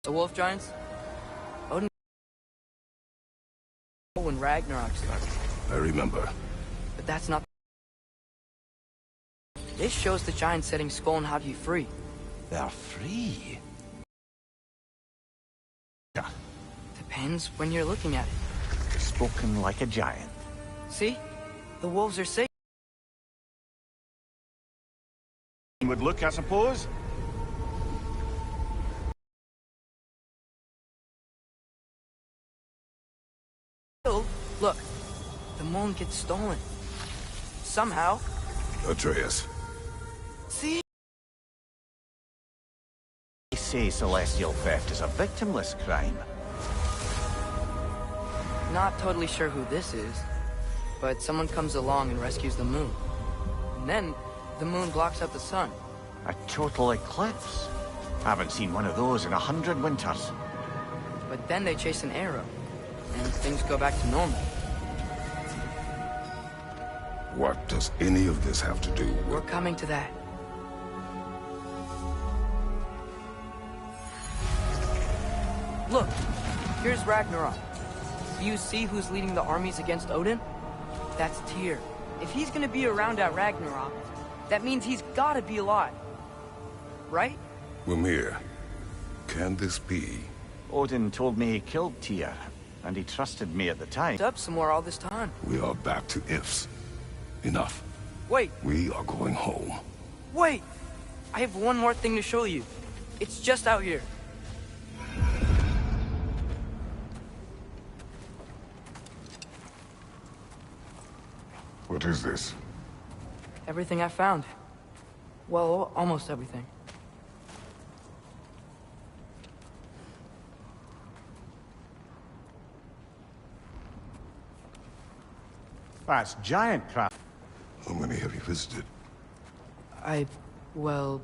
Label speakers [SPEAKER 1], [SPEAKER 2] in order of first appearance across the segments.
[SPEAKER 1] The wolf giants? Odin when Ragnarok started.
[SPEAKER 2] I remember.
[SPEAKER 1] But that's not... This shows the giants setting Skull and Hati free.
[SPEAKER 3] They're free? Yeah.
[SPEAKER 1] Depends when you're looking at it.
[SPEAKER 3] Spoken like a giant.
[SPEAKER 1] See? The wolves are safe.
[SPEAKER 3] Would look, I suppose?
[SPEAKER 1] Look, the moon gets stolen. Somehow.
[SPEAKER 2] Atreus.
[SPEAKER 1] See?
[SPEAKER 3] They say celestial theft is a victimless crime.
[SPEAKER 1] Not totally sure who this is, but someone comes along and rescues the moon. And then, the moon blocks out the sun.
[SPEAKER 3] A total eclipse. Haven't seen one of those in 100 winters.
[SPEAKER 1] But then they chase an arrow, and things go back to normal.
[SPEAKER 2] What does any of this have to do
[SPEAKER 1] We're
[SPEAKER 2] with...
[SPEAKER 1] coming to that. Look, here's Ragnarok. Do you see who's leading the armies against Odin? That's Tyr. If he's gonna be around at Ragnarok, that means he's gotta be alive. Right?
[SPEAKER 2] Mimir, can this be?
[SPEAKER 3] Odin told me he killed Tyr, and he trusted me at the time.
[SPEAKER 1] Up somewhere all this time.
[SPEAKER 2] We are back to ifs. Enough.
[SPEAKER 1] Wait,
[SPEAKER 2] We are going home.
[SPEAKER 1] wait! I have one more thing to show you. It's just out here.
[SPEAKER 2] What is this?
[SPEAKER 1] Everything I found. Well, almost everything.
[SPEAKER 3] That's giant crap.
[SPEAKER 2] How many have you visited?
[SPEAKER 1] Well,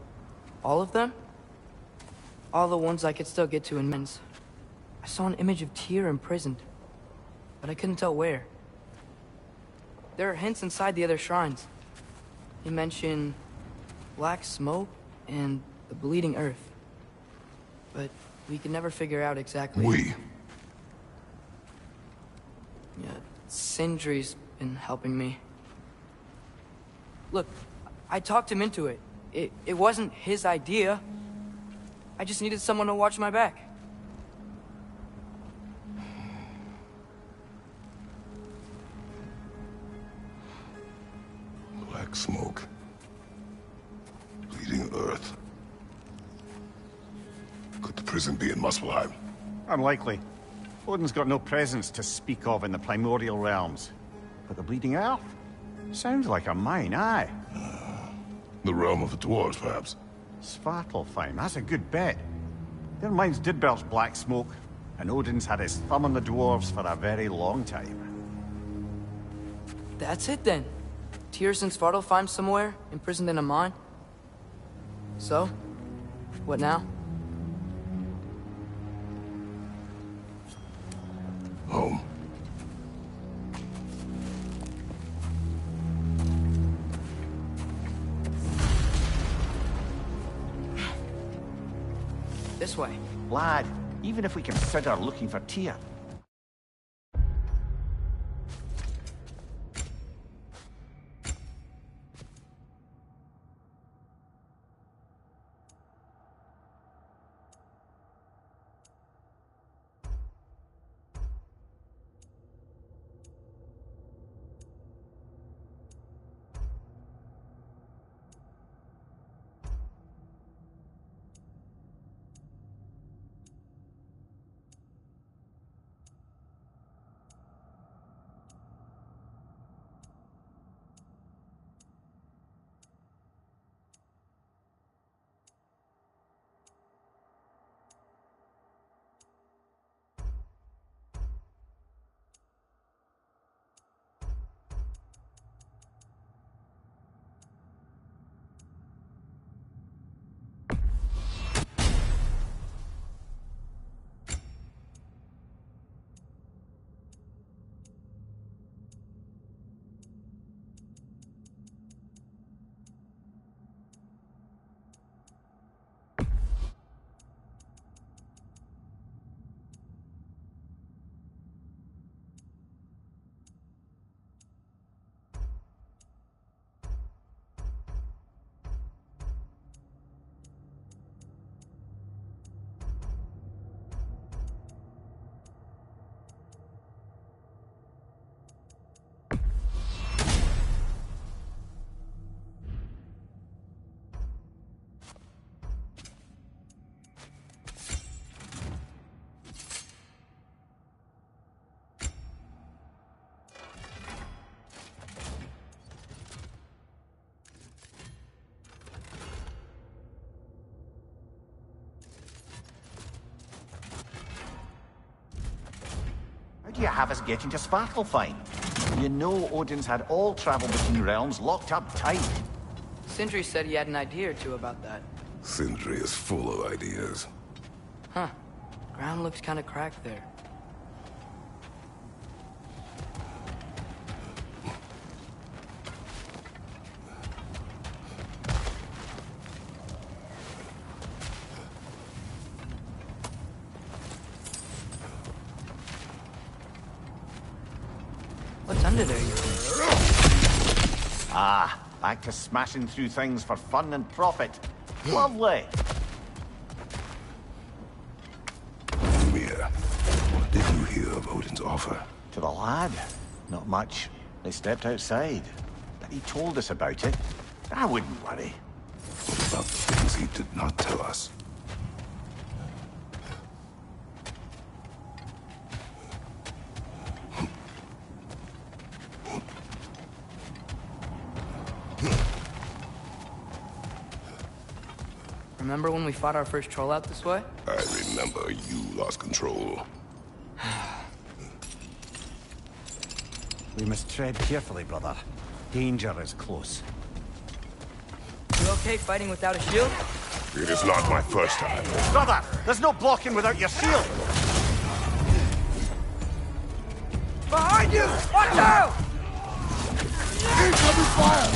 [SPEAKER 1] all of them? All the ones I could still get to in men's. I saw an image of Tyr imprisoned, but I couldn't tell where. There are hints inside the other shrines. They mention black smoke and the bleeding earth. But we could never figure out exactly...
[SPEAKER 2] We.
[SPEAKER 1] Yeah, Sindri's been helping me. Look, I talked him into it. It wasn't his idea. I just needed someone to watch my back.
[SPEAKER 2] Black smoke. Bleeding earth. Could the prison be in Muspelheim?
[SPEAKER 3] Unlikely. Odin's got no presence to speak of in the primordial realms. But the bleeding earth? Sounds like a mine, aye.
[SPEAKER 2] The realm of the dwarves, perhaps?
[SPEAKER 3] Svartalfheim, that's a good bet. Their mines did belch black smoke, and Odin's had his thumb on the dwarves for a very long time.
[SPEAKER 1] That's it then. Tyr's in Svartalfheim somewhere, imprisoned in a mine. So, what now?
[SPEAKER 2] Home.
[SPEAKER 1] This way.
[SPEAKER 3] Lad, even if we consider looking for Tyr, do you have us getting to Svartalfheim? You know Odin's had all travel between realms locked up tight.
[SPEAKER 1] Sindri said he had an idea or two about that.
[SPEAKER 2] Sindri is full of ideas.
[SPEAKER 1] Huh. Ground looks kind of cracked there. What's under there, you think?
[SPEAKER 3] Ah, back to smashing through things for fun and profit. Lovely.
[SPEAKER 2] Mia, what did you hear of Odin's offer?
[SPEAKER 3] To the lad? Not much. They stepped outside. But he told us about it. I wouldn't worry.
[SPEAKER 2] What about the things he did not tell us?
[SPEAKER 1] Remember when we fought our first troll out this way?
[SPEAKER 2] I remember you lost control.
[SPEAKER 3] We must tread carefully, brother. Danger is close.
[SPEAKER 1] You okay fighting without a shield?
[SPEAKER 2] It is not my first time.
[SPEAKER 3] Brother, there's no blocking without your shield!
[SPEAKER 1] Behind you! Watch out!
[SPEAKER 2] Incoming fire!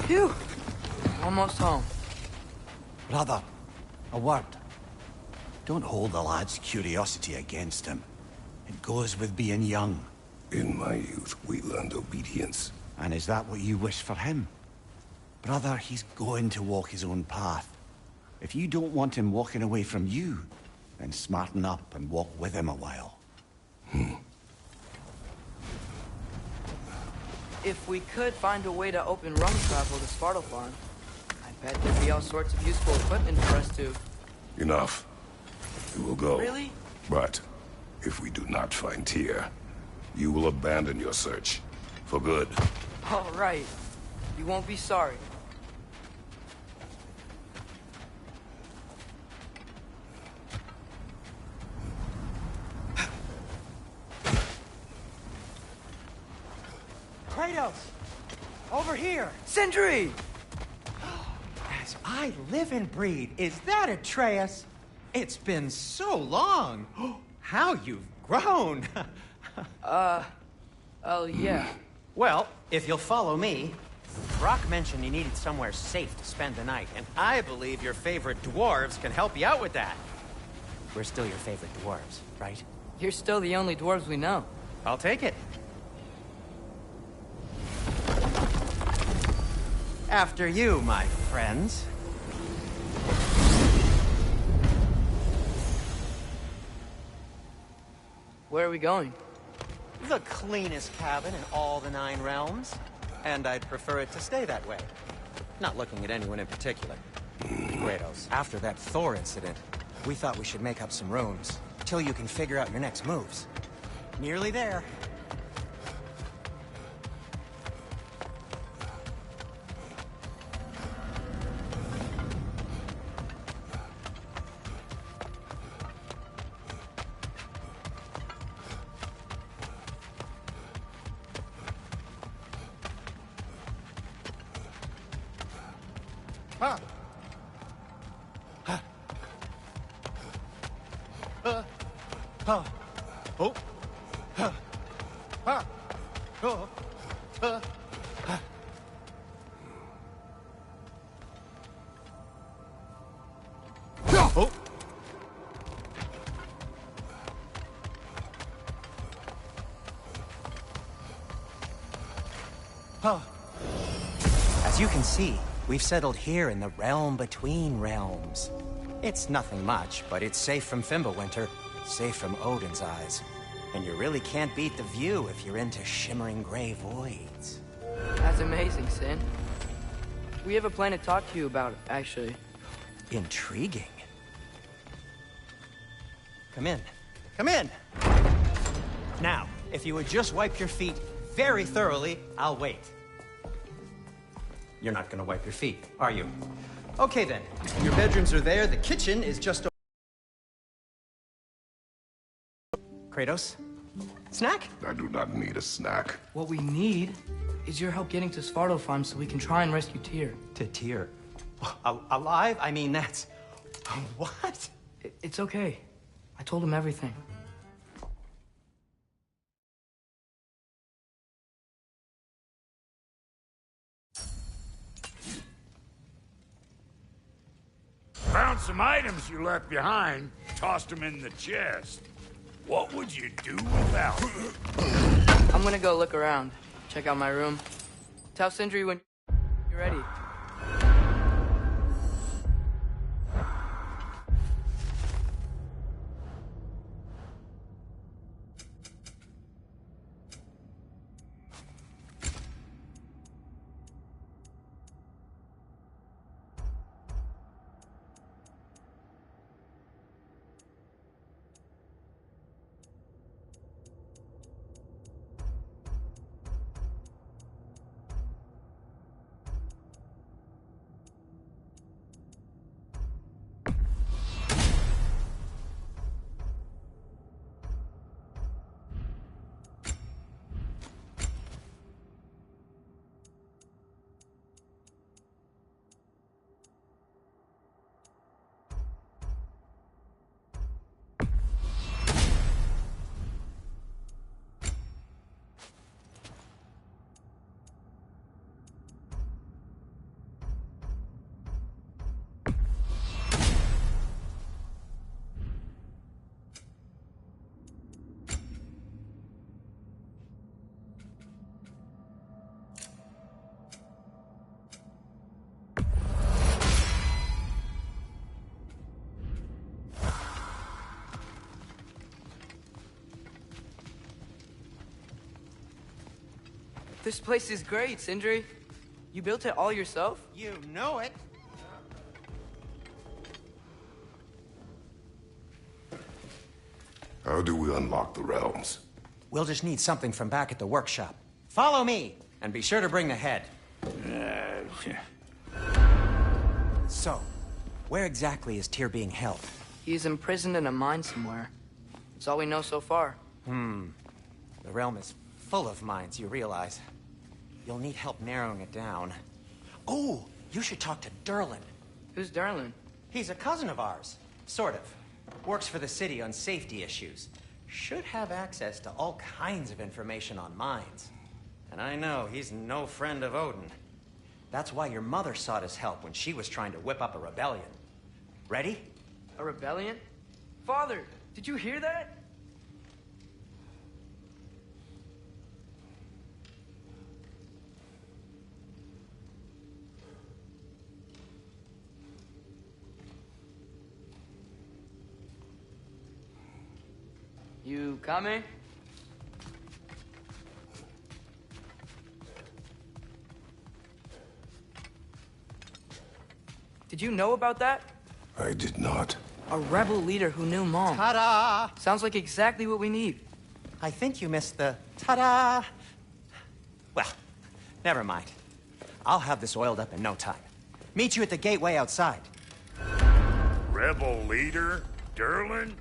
[SPEAKER 1] Phew! Almost home.
[SPEAKER 3] Brother, a word. Don't hold the lad's curiosity against him. It goes with being young.
[SPEAKER 2] In my youth, we learned obedience.
[SPEAKER 3] And is that what you wish for him? Brother, he's going to walk his own path. If you don't want him walking away from you, then smarten up and walk with him a while.
[SPEAKER 1] If we could find a way to open rum travel to Svartalfheim, I bet there'd be all sorts of useful equipment for us to...
[SPEAKER 2] Enough. We will go.
[SPEAKER 1] Really?
[SPEAKER 2] But if we do not find Tyr, you will abandon your search. For good.
[SPEAKER 1] All right. You won't be sorry.
[SPEAKER 4] Kratos! Over here!
[SPEAKER 1] Sindri!
[SPEAKER 4] As I live and breathe, is that Atreus? It's been so long! How you've grown!
[SPEAKER 1] Oh, yeah.
[SPEAKER 4] Well, if you'll follow me, Brock mentioned you needed somewhere safe to spend the night, and I believe your favorite dwarves can help you out with that. We're still your favorite dwarves, right?
[SPEAKER 1] You're still the only dwarves we know.
[SPEAKER 4] I'll take it. After you, my friends.
[SPEAKER 1] Where are we going?
[SPEAKER 4] The cleanest cabin in all the 9 realms. And I'd prefer it to stay that way. Not looking at anyone in particular. Kratos, after that Thor incident, we thought we should make up some rooms, till you can figure out your next moves. Nearly there. As you can see, we've settled here in the realm between realms. It's nothing much, but it's safe from Fimbulwinter, safe from Odin's eyes. And you really can't beat the view if you're into shimmering gray voids.
[SPEAKER 1] That's amazing, Sin. We have a plan to talk to you about, actually.
[SPEAKER 4] Intriguing. Come in. Come in! Now, if you would just wipe your feet very thoroughly, I'll wait. You're not gonna wipe your feet, are you? Okay then. Your bedrooms are there, the kitchen is just Kratos? Snack?
[SPEAKER 2] I do not need a snack.
[SPEAKER 1] What we need is your help getting to Svartalfheim so we can try and rescue Tyr.
[SPEAKER 4] To Tyr? Alive? I mean, that's... What?
[SPEAKER 1] It's okay. I told him everything.
[SPEAKER 5] Found some items you left behind, tossed them in the chest. What would you do without them?
[SPEAKER 1] I'm gonna go look around, check out my room. Tell Sindri when you're ready. This place is great, Sindri. You built it all yourself?
[SPEAKER 4] You know it.
[SPEAKER 2] How do we unlock the realms?
[SPEAKER 4] We'll just need something from back at the workshop. Follow me, and be sure to bring the head. So, where exactly is Tyr being held?
[SPEAKER 1] He's imprisoned in a mine somewhere. That's all we know so far.
[SPEAKER 4] The realm is full of mines, you realize. You'll need help narrowing it down. Oh, you should talk to Durlin.
[SPEAKER 1] Who's Darlin?
[SPEAKER 4] He's a cousin of ours. Sort of. Works for the city on safety issues. Should have access to all kinds of information on mines. And I know he's no friend of Odin. That's why your mother sought his help when she was trying to whip up a rebellion. Ready?
[SPEAKER 1] A rebellion? Father, did you hear that? You coming? Did you know about that?
[SPEAKER 2] I did not.
[SPEAKER 1] A rebel leader who knew Mom.
[SPEAKER 4] Ta-da!
[SPEAKER 1] Sounds like exactly what we need.
[SPEAKER 4] I think you missed the ta-da! Well, never mind. I'll have this oiled up in no time. Meet you at the gateway outside.
[SPEAKER 5] Rebel leader? Durlin?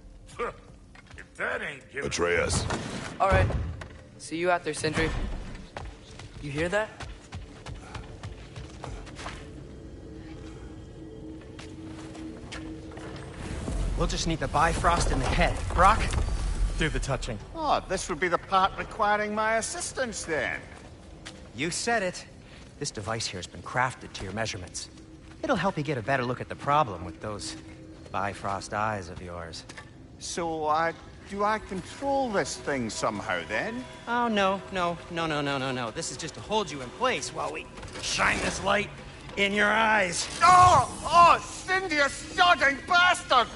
[SPEAKER 5] If that ain't giving...
[SPEAKER 2] Atreus.
[SPEAKER 1] All right. See you out there, Sindri. You hear that?
[SPEAKER 4] We'll just need the Bifrost in the head. Brock, do the touching.
[SPEAKER 3] Oh, this would be the part requiring my assistance then.
[SPEAKER 4] You said it. This device here has been crafted to your measurements. It'll help you get a better look at the problem with those Bifrost eyes of yours.
[SPEAKER 3] So, do I control this thing somehow then?
[SPEAKER 4] Oh, no. This is just to hold you in place while we shine this light in your eyes.
[SPEAKER 3] Oh, Cindy, you sodding bastard!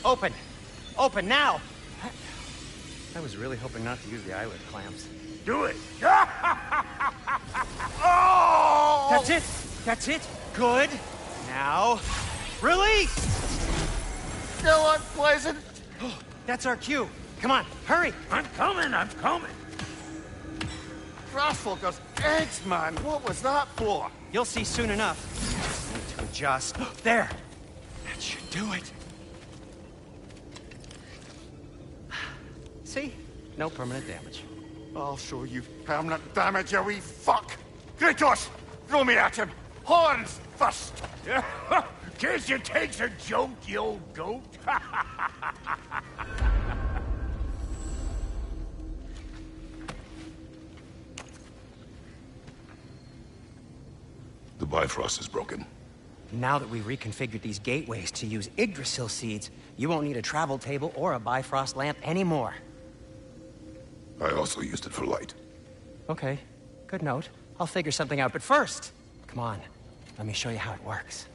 [SPEAKER 4] Open! Open now! I was really hoping not to use the eyelid clamps.
[SPEAKER 5] Do it!
[SPEAKER 4] Oh! That's it! That's it! Good! Now, release!
[SPEAKER 6] Still unpleasant.
[SPEAKER 4] Oh, that's our cue. Come on, hurry!
[SPEAKER 5] I'm coming, I'm coming!
[SPEAKER 6] Grassfuckers, eggs, man. What was that for?
[SPEAKER 4] You'll see soon enough. Need to adjust. There! That should do it. See? No permanent damage.
[SPEAKER 6] I'll show you permanent damage, you wee fuck. Kratos, throw me at him. Horns first.
[SPEAKER 5] Guess you takes a joke, you old goat.
[SPEAKER 2] The Bifrost is broken.
[SPEAKER 4] Now that we reconfigured these gateways to use Yggdrasil seeds, you won't need a travel table or a Bifrost lamp anymore.
[SPEAKER 2] I also used it for light.
[SPEAKER 4] Okay, good note. I'll figure something out, but first, come on, let me show you how it works.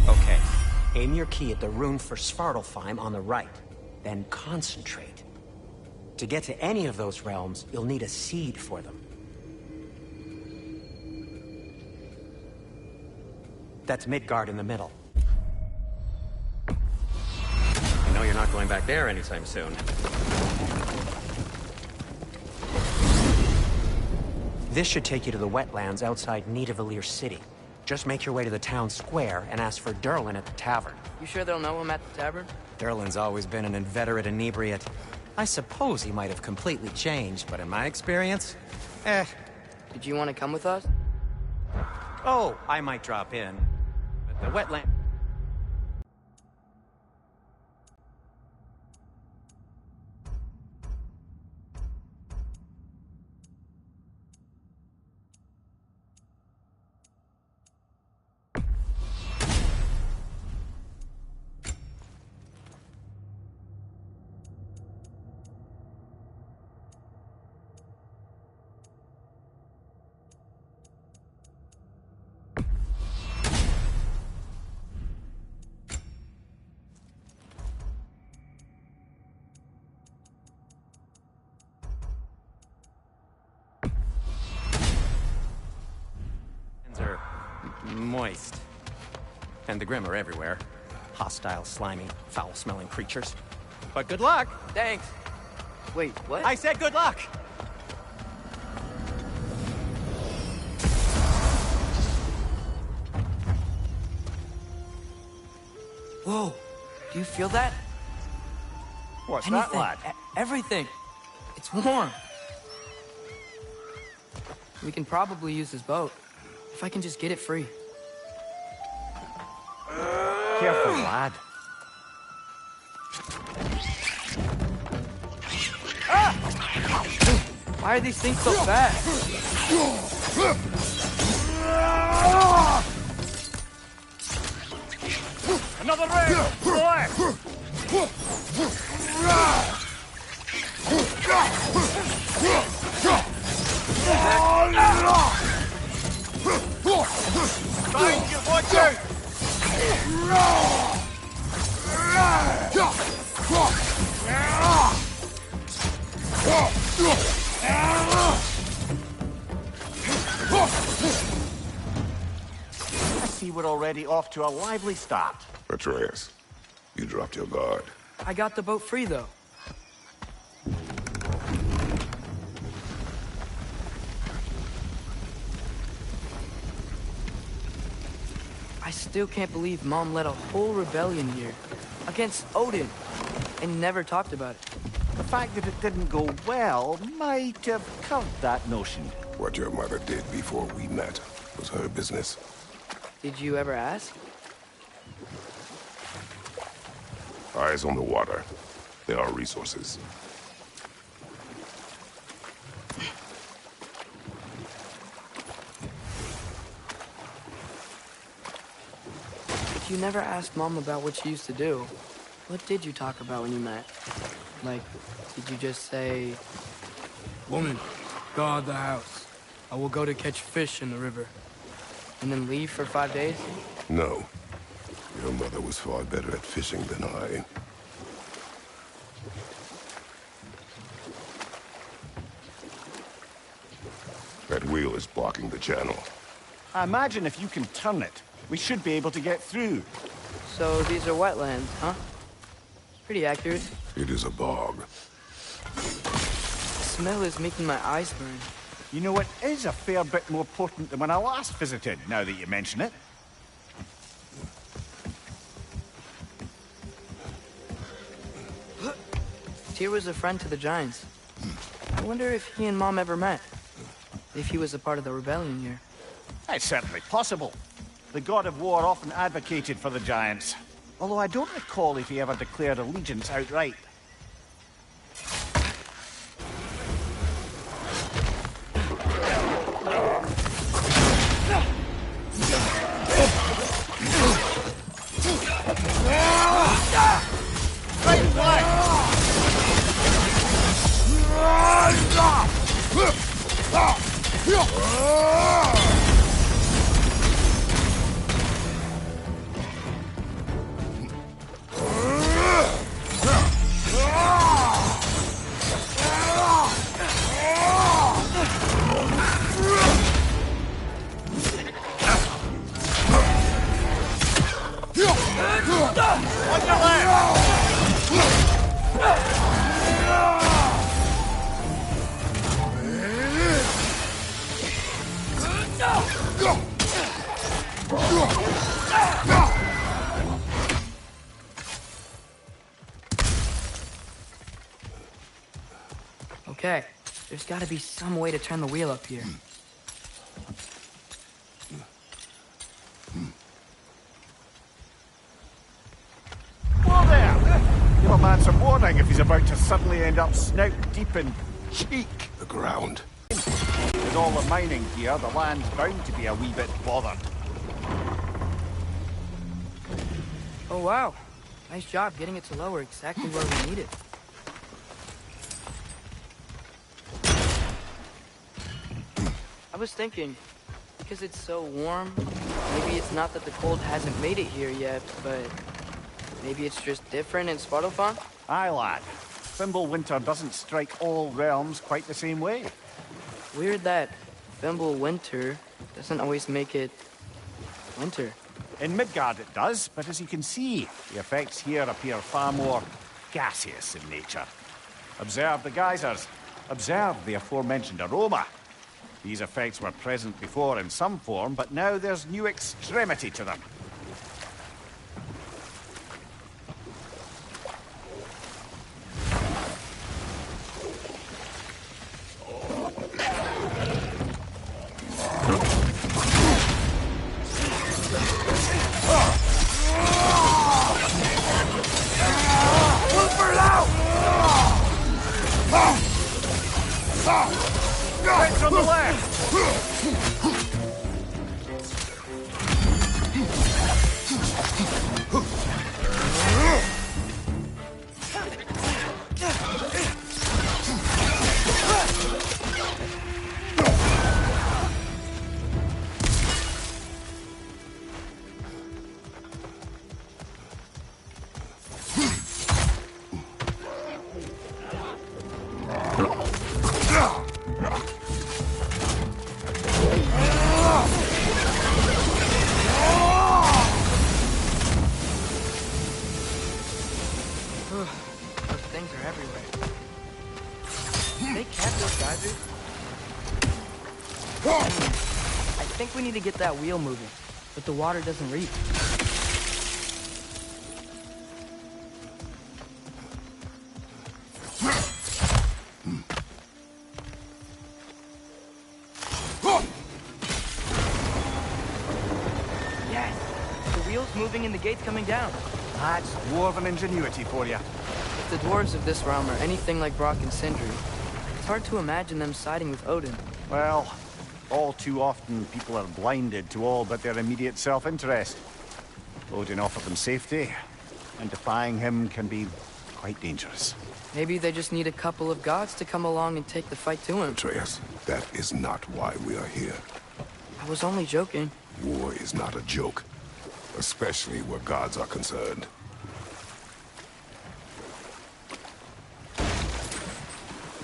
[SPEAKER 4] Okay, aim your key at the rune for Svartalfheim on the right, then concentrate. To get to any of those realms, you'll need a seed for them. That's Midgard in the middle. I know you're not going back there anytime soon. This should take you to the wetlands outside Nidavellir City. Just make your way to the town square and ask for Durlin at the tavern.
[SPEAKER 1] You sure they'll know him at the tavern?
[SPEAKER 4] Durlin's always been an inveterate inebriate. I suppose he might have completely changed, but in my experience,
[SPEAKER 1] Did you want to come with us?
[SPEAKER 4] Oh, I might drop in. But the wetland... are moist. And the Grim are everywhere. Hostile, slimy, foul-smelling creatures. But good luck!
[SPEAKER 1] Thanks. Wait, what?
[SPEAKER 4] I said good luck!
[SPEAKER 1] Whoa, do you feel that?
[SPEAKER 6] What's
[SPEAKER 1] Anything,
[SPEAKER 6] that, lad?
[SPEAKER 1] Everything. It's warm. We can probably use this boat. If I can just get it free.
[SPEAKER 6] Careful, lad.
[SPEAKER 1] Why are these things so fast?
[SPEAKER 5] Another rail! To the left!
[SPEAKER 6] Thank you, watch out! I see we're already off to a lively start.
[SPEAKER 2] Atreus, you dropped your guard.
[SPEAKER 1] I got the boat free, though. I still can't believe Mom led a whole rebellion here. Against Odin. And never talked about it.
[SPEAKER 3] The fact that it didn't go well might have curved that notion.
[SPEAKER 2] What your mother did before we met was her business.
[SPEAKER 1] Did you ever ask?
[SPEAKER 2] Eyes on the water. There are resources.
[SPEAKER 1] You never asked Mom about what she used to do. What did you talk about when you met? Like, did you just say... Woman, guard the house. I will go to catch fish in the river. And then leave for 5 days?
[SPEAKER 2] No. Your mother was far better at fishing than I. That wheel is blocking the channel.
[SPEAKER 3] I imagine if you can turn it, we should be able to get through.
[SPEAKER 1] So these are wetlands, huh? Pretty accurate.
[SPEAKER 2] It is a bog.
[SPEAKER 1] The smell is making my eyes burn.
[SPEAKER 3] You know, it is a fair bit more potent than when I last visited, now that you mention it.
[SPEAKER 1] Tyr was a friend to the Giants. I wonder if he and Mom ever met. If he was a part of the rebellion here.
[SPEAKER 3] It's certainly possible. The god of war often advocated for the Giants. Although I don't recall if he ever declared allegiance outright.
[SPEAKER 1] Okay, there's gotta be some way to turn the wheel up here.
[SPEAKER 3] Whoa there! Give a man some warning if he's about to suddenly end up snout deep in cheek.
[SPEAKER 2] The ground.
[SPEAKER 3] With all the mining here, the land's bound to be a wee bit bothered.
[SPEAKER 1] Oh wow, nice job getting it to lower exactly where we need it. I was thinking, because it's so warm, maybe it's not that the cold hasn't made it here yet, but maybe it's just different in Svartalfheim?
[SPEAKER 3] Aye, lad. Thimble winter doesn't strike all realms quite the same way.
[SPEAKER 1] Weird that Thimble winter doesn't always make it winter.
[SPEAKER 3] In Midgard it does, but as you can see, the effects here appear far more gaseous in nature. Observe the geysers. Observe the aforementioned aroma. These effects were present before in some form, but now there's new extremity to them. Right on the left!
[SPEAKER 1] Those things are everywhere. They catch those geysers? I think we need to get that wheel moving, but the water doesn't reach. Yes! The wheel's moving and the gate's coming down.
[SPEAKER 3] That's dwarven ingenuity for you.
[SPEAKER 1] If the dwarves of this realm are anything like Brock and Sindri, it's hard to imagine them siding with Odin.
[SPEAKER 3] Well, all too often people are blinded to all but their immediate self-interest. Odin offered them safety. and defying him can be quite dangerous.
[SPEAKER 1] Maybe they just need a couple of gods to come along and take the fight to him.
[SPEAKER 2] Atreus, that is not why we are here.
[SPEAKER 1] I was only joking.
[SPEAKER 2] War is not a joke, especially where gods are concerned.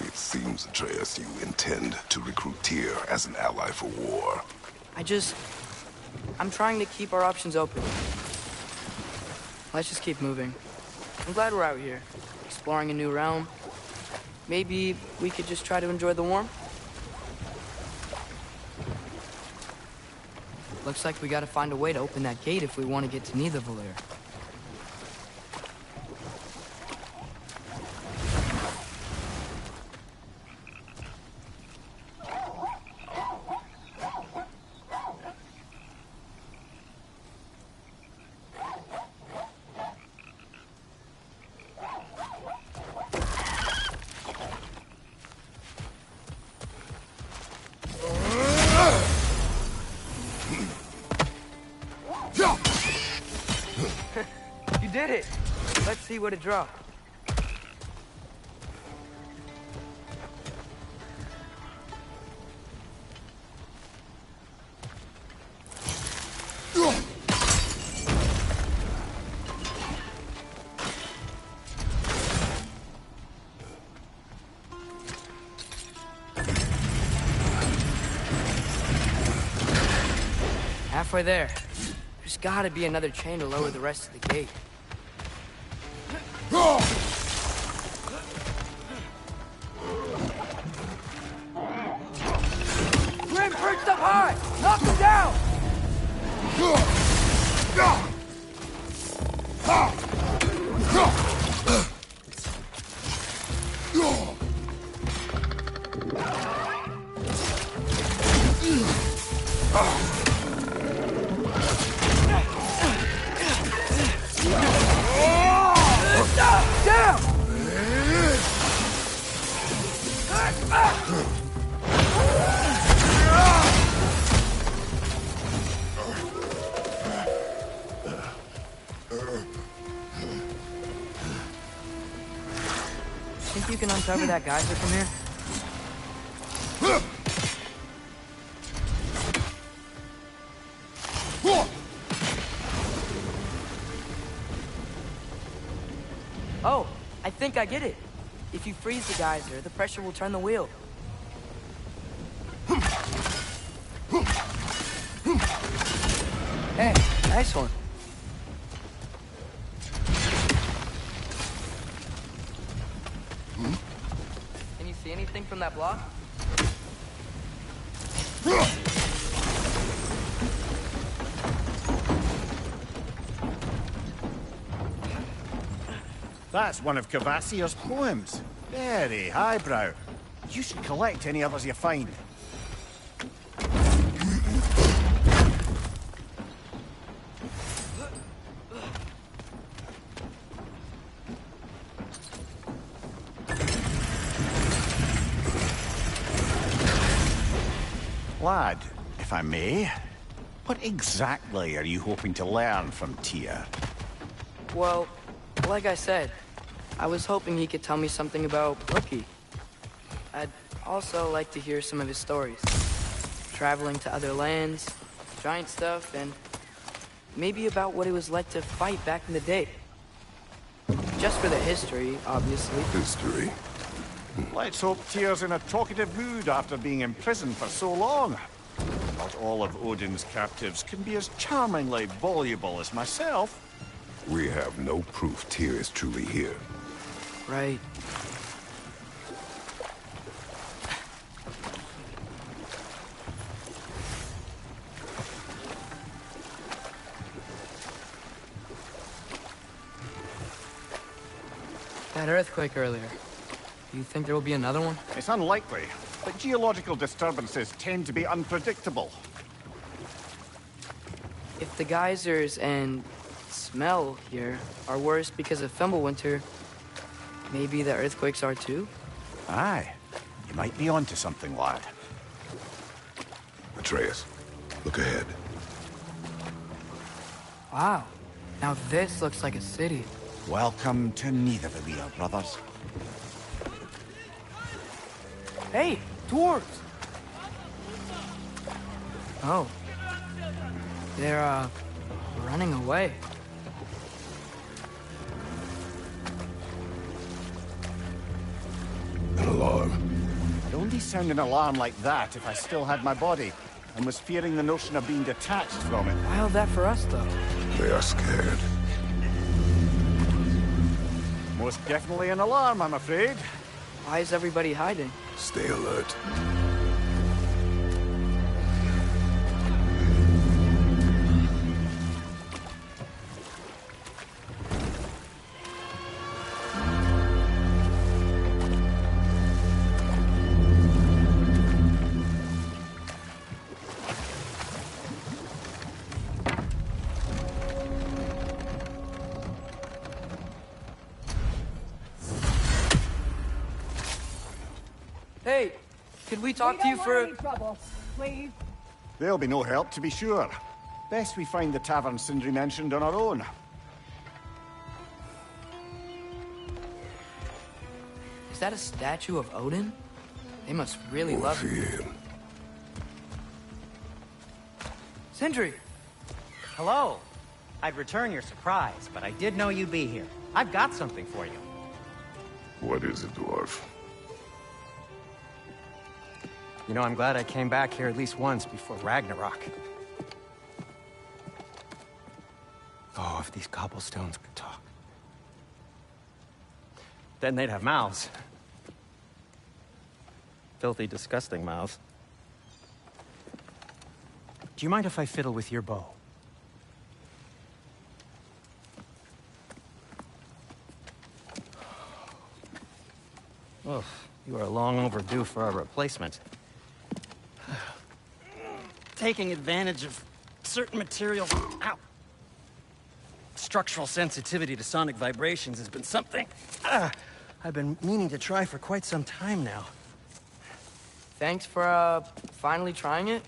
[SPEAKER 2] It seems, Atreus, you intend to recruit Tyr as an ally for war.
[SPEAKER 1] I'm trying to keep our options open. Let's just keep moving. I'm glad we're out here, exploring a new realm. Maybe we could just try to enjoy the warmth? Looks like we gotta find a way to open that gate if we want to get to Nidavellir. You did it! Let's see what it dropped. Halfway there. There's gotta be another chain to lower the rest of the gate. Grim perched up high! Knock him down! Down! Think you can uncover that geyser from here? Oh, I think I get it. If you freeze the geyser, the pressure will turn the wheel. Hey, nice one. Can you see anything from that block?
[SPEAKER 3] That's one of Cavassier's poems. Very highbrow. You should collect any others you find. Lad, if I may, what exactly are you hoping to learn from Tyr?
[SPEAKER 1] Well, like I said, I was hoping he could tell me something about Loki. I'd also like to hear some of his stories. Traveling to other lands, giant stuff, and maybe about what it was like to fight back in the day. Just for the history, obviously.
[SPEAKER 2] History?
[SPEAKER 3] Let's hope Tyr's in a talkative mood after being imprisoned for so long. Not all of Odin's captives can be as charmingly voluble as myself.
[SPEAKER 2] We have no proof Tyr is truly here.
[SPEAKER 1] Right. That earthquake earlier. Do you think there will be another one?
[SPEAKER 3] It's unlikely, but geological disturbances tend to be unpredictable.
[SPEAKER 1] If the geysers and smell here are worse because of Fimbulwinter, maybe the earthquakes are too?
[SPEAKER 3] Aye. You might be onto something, lad.
[SPEAKER 2] Atreus, look ahead.
[SPEAKER 1] Wow. Now this looks like a city.
[SPEAKER 3] Welcome to Nidavellir, brothers.
[SPEAKER 1] Hey, dwarves! Oh. They're, running away.
[SPEAKER 2] An alarm.
[SPEAKER 3] I'd only sound an alarm like that if I still had my body, and was fearing the notion of being detached from it.
[SPEAKER 1] Why all that for us, though?
[SPEAKER 2] They are scared.
[SPEAKER 3] Most definitely an alarm, I'm afraid.
[SPEAKER 1] Why is everybody hiding?
[SPEAKER 2] Stay alert.
[SPEAKER 1] Hey, could we talk to you for...
[SPEAKER 7] trouble, please.
[SPEAKER 3] There'll be no help, to be sure. Best we find the tavern Sindri mentioned on our own.
[SPEAKER 1] Is that a statue of Odin? They must really love him.
[SPEAKER 2] Fear.
[SPEAKER 1] Sindri!
[SPEAKER 4] Hello. I'd return your surprise, but I did know you'd be here. I've got something for you.
[SPEAKER 2] What is it, dwarf?
[SPEAKER 4] You know, I'm glad I came back here at least once before Ragnarok. Oh, if these cobblestones could talk. Then they'd have mouths. Filthy, disgusting mouths. Do you mind if I fiddle with your bow? Oh, you are long overdue for a replacement. Taking advantage of certain materials. Ow! Structural sensitivity to sonic vibrations has been something I've been meaning to try for quite some time now.
[SPEAKER 1] Thanks for, finally trying it.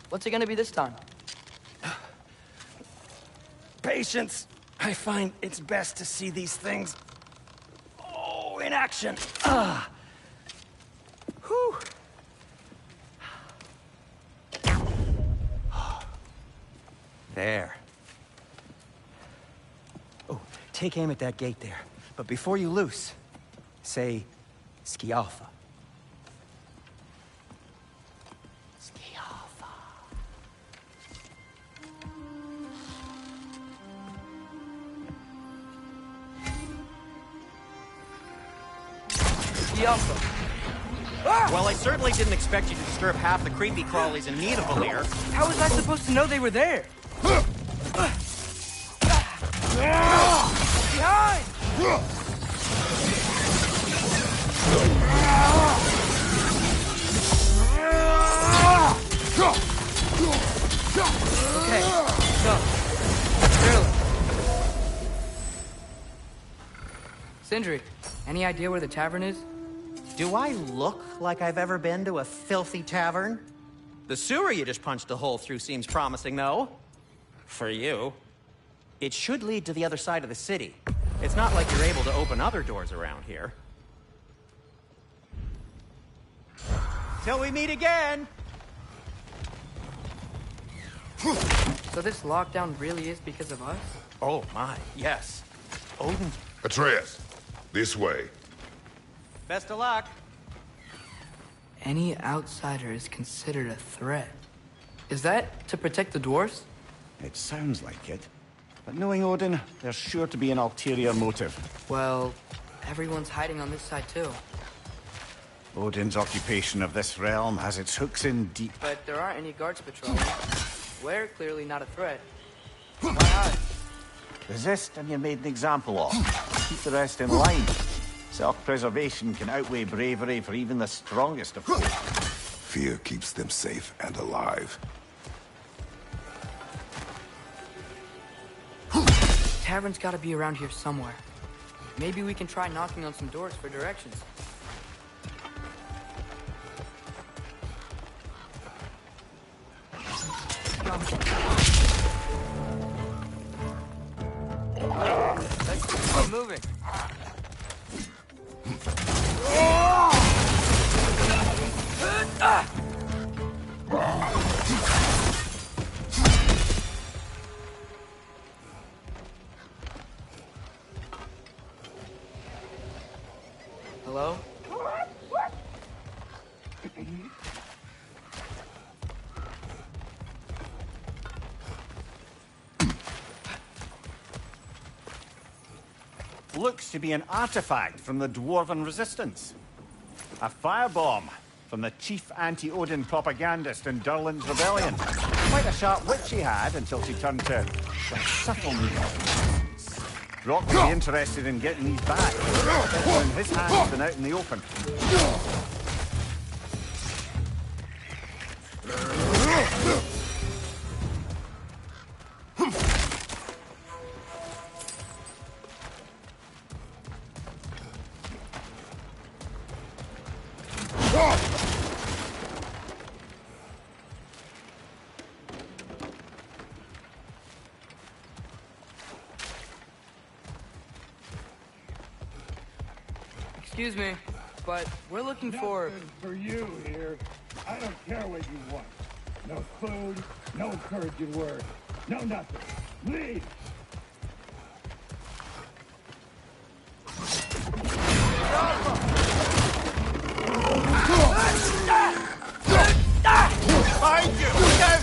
[SPEAKER 1] What's it gonna be this time?
[SPEAKER 4] Patience. I find it's best to see these things, in action. Whew. There. Oh, take aim at that gate there. But before you loose, say, Skialfa. Skialfa.
[SPEAKER 1] Skialfa.
[SPEAKER 4] Well, I certainly didn't expect you to disturb half the creepy crawlies in Nidavellir.
[SPEAKER 1] How was I supposed to know they were there? Behind! Okay, go. Clearly. Sindri, any idea where the tavern is?
[SPEAKER 4] Do I look like I've ever been to a filthy tavern? The sewer you just punched a hole through seems promising, though. For you. It should lead to the other side of the city. It's not like you're able to open other doors around here. Till we meet again!
[SPEAKER 1] So this lockdown really is because of us?
[SPEAKER 4] Oh my, yes. Odin.
[SPEAKER 2] Atreus, this way.
[SPEAKER 4] Best of luck.
[SPEAKER 1] Any outsider is considered a threat. Is that to protect the dwarves?
[SPEAKER 3] It sounds like it. But knowing Odin, there's sure to be an ulterior motive.
[SPEAKER 1] Well, everyone's hiding on this side too.
[SPEAKER 3] Odin's occupation of this realm has its hooks in deep.
[SPEAKER 1] But there aren't any guards patrolling. We're clearly not a threat. Why hide?
[SPEAKER 3] Resist and you're made an example of. Keep the rest in line. Self-preservation can outweigh bravery for even the strongest of folk.
[SPEAKER 2] Fear keeps them safe and alive.
[SPEAKER 1] Tavern's gotta be around here somewhere. Maybe we can try knocking on some doors for directions. Let's keep moving. Hello?
[SPEAKER 3] Looks to be an artifact from the Dwarven Resistance. A firebomb from the chief anti-Odin propagandist in Durlin's rebellion. Quite a sharp wit she had until she turned to subtle means. Brock would be interested in getting these back. Better in his hands than out in the open.
[SPEAKER 1] Excuse me, but we're looking for...
[SPEAKER 7] Nothing for you here. I don't care what you want. No food, no encouraging words, no nothing. Leave!
[SPEAKER 6] Behind you! Look out!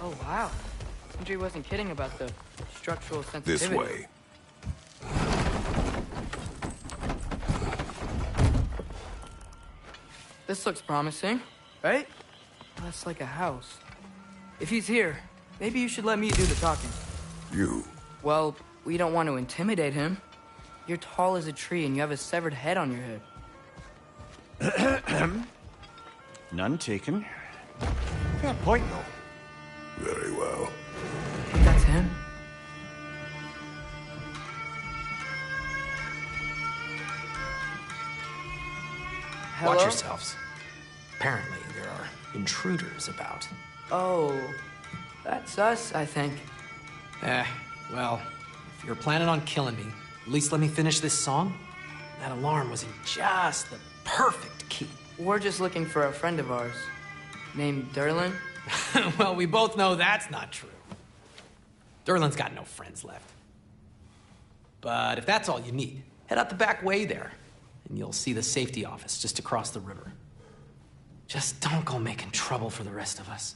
[SPEAKER 1] Oh, wow. Sindri wasn't kidding about the structural sensitivity.
[SPEAKER 2] This way.
[SPEAKER 1] This looks promising, right? That's like a house. If he's here, maybe you should let me do the talking.
[SPEAKER 2] You.
[SPEAKER 1] Well, we don't want to intimidate him. You're tall as a tree and you have a severed head on your head.
[SPEAKER 3] None taken. Fair point, though.
[SPEAKER 2] Very well.
[SPEAKER 1] Think that's him? Hello?
[SPEAKER 8] Watch yourselves. Apparently, there are intruders about.
[SPEAKER 1] Oh, that's us, I think.
[SPEAKER 8] Well, if you're planning on killing me, at least let me finish this song. That alarm was in just the perfect key.
[SPEAKER 1] We're just looking for a friend of ours, named Durlin.
[SPEAKER 8] Well, we both know that's not true. Durlin's got no friends left. But if that's all you need, head out the back way there, and you'll see the safety office just across the river. Just don't go making trouble for the rest of us.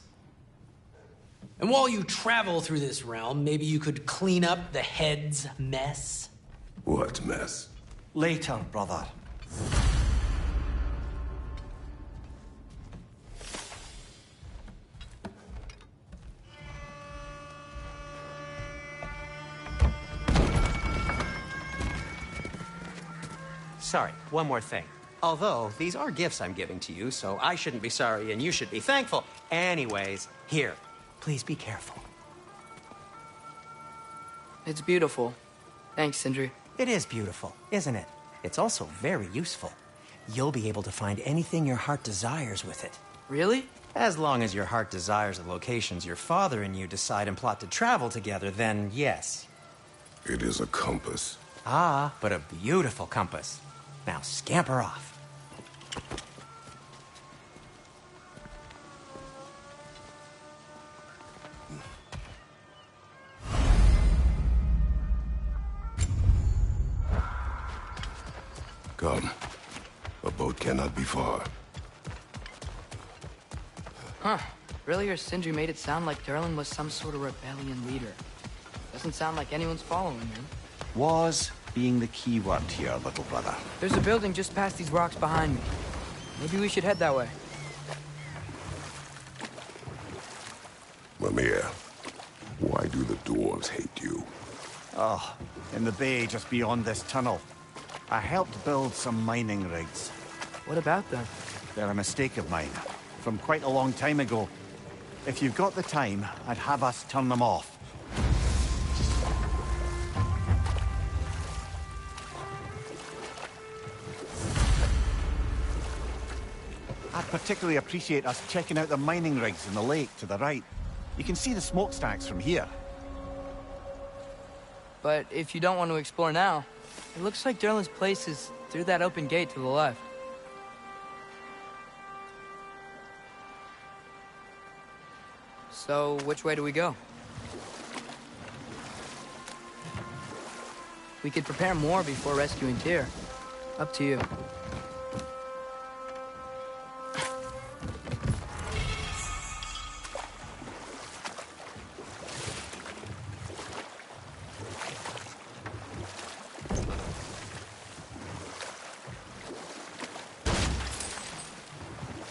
[SPEAKER 8] And while you travel through this realm, maybe you could clean up the head's mess.
[SPEAKER 2] What mess?
[SPEAKER 4] Later, brother. Sorry, one more thing. Although, these are gifts I'm giving to you, so I shouldn't be sorry and you should be thankful. Anyways, here, please be careful.
[SPEAKER 1] It's beautiful. Thanks, Sindri.
[SPEAKER 4] It is beautiful, isn't it? It's also very useful. You'll be able to find anything your heart desires with it.
[SPEAKER 1] Really?
[SPEAKER 4] As long as your heart desires the locations your father and you decide and plot to travel together, then yes.
[SPEAKER 2] It is a compass.
[SPEAKER 4] Ah, but a beautiful compass. Now scamper off.
[SPEAKER 2] Come. A boat cannot be far.
[SPEAKER 1] Huh. Earlier, Sindri made it sound like Durlin was some sort of rebellion leader. Doesn't sound like anyone's following him.
[SPEAKER 3] Was being the key word here, little brother.
[SPEAKER 1] There's a building just past these rocks behind me. Maybe we should head that way.
[SPEAKER 2] Mimir, why do the dwarves hate you?
[SPEAKER 3] Oh, in the bay just beyond this tunnel. I helped build some mining rigs.
[SPEAKER 1] What about them?
[SPEAKER 3] They're a mistake of mine, from quite a long time ago. If you've got the time, I'd have us turn them off. I'd particularly appreciate us checking out the mining rigs in the lake to the right. You can see the smokestacks from here.
[SPEAKER 1] But if you don't want to explore now, it looks like Derlin's place is through that open gate to the left. So, which way do we go? We could prepare more before rescuing Tyr. Up to you.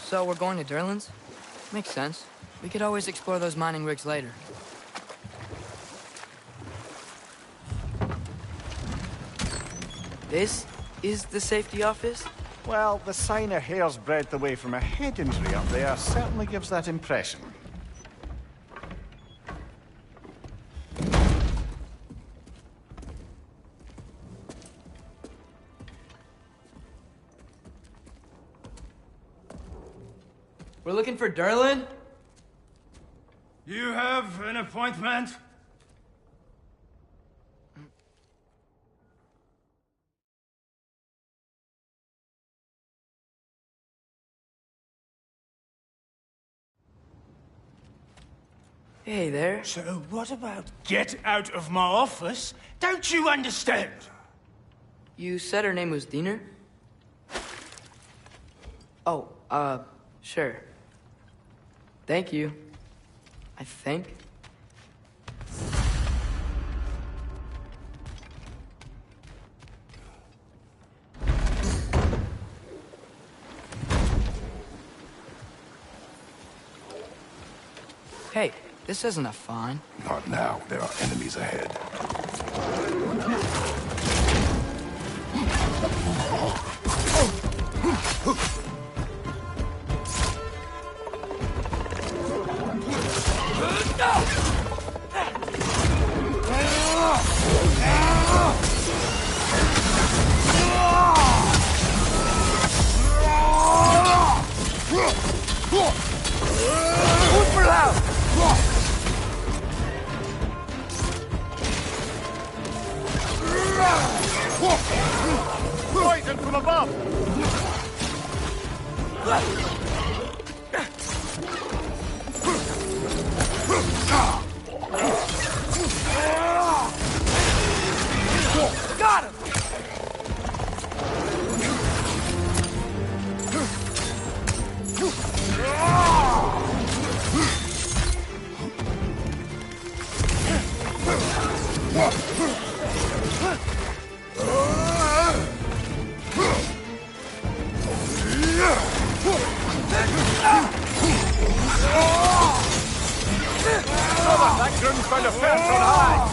[SPEAKER 1] So we're going to Derlin's? Makes sense. We could always explore those mining rigs later. This is the safety office?
[SPEAKER 3] Well, the sign a hair's breadth away from a head injury up there certainly gives that impression.
[SPEAKER 1] We're looking for Derlin?
[SPEAKER 7] You have an appointment?
[SPEAKER 1] Hey there.
[SPEAKER 7] So what about get out of my office? Don't you understand?
[SPEAKER 1] You said her name was Diener? Oh, sure. Thank you. I think. Hey, this isn't a fine.
[SPEAKER 2] Not now. There are enemies ahead.
[SPEAKER 1] Super loud!
[SPEAKER 3] Poison from above!
[SPEAKER 1] Got him!
[SPEAKER 3] That groom's found a fence on high!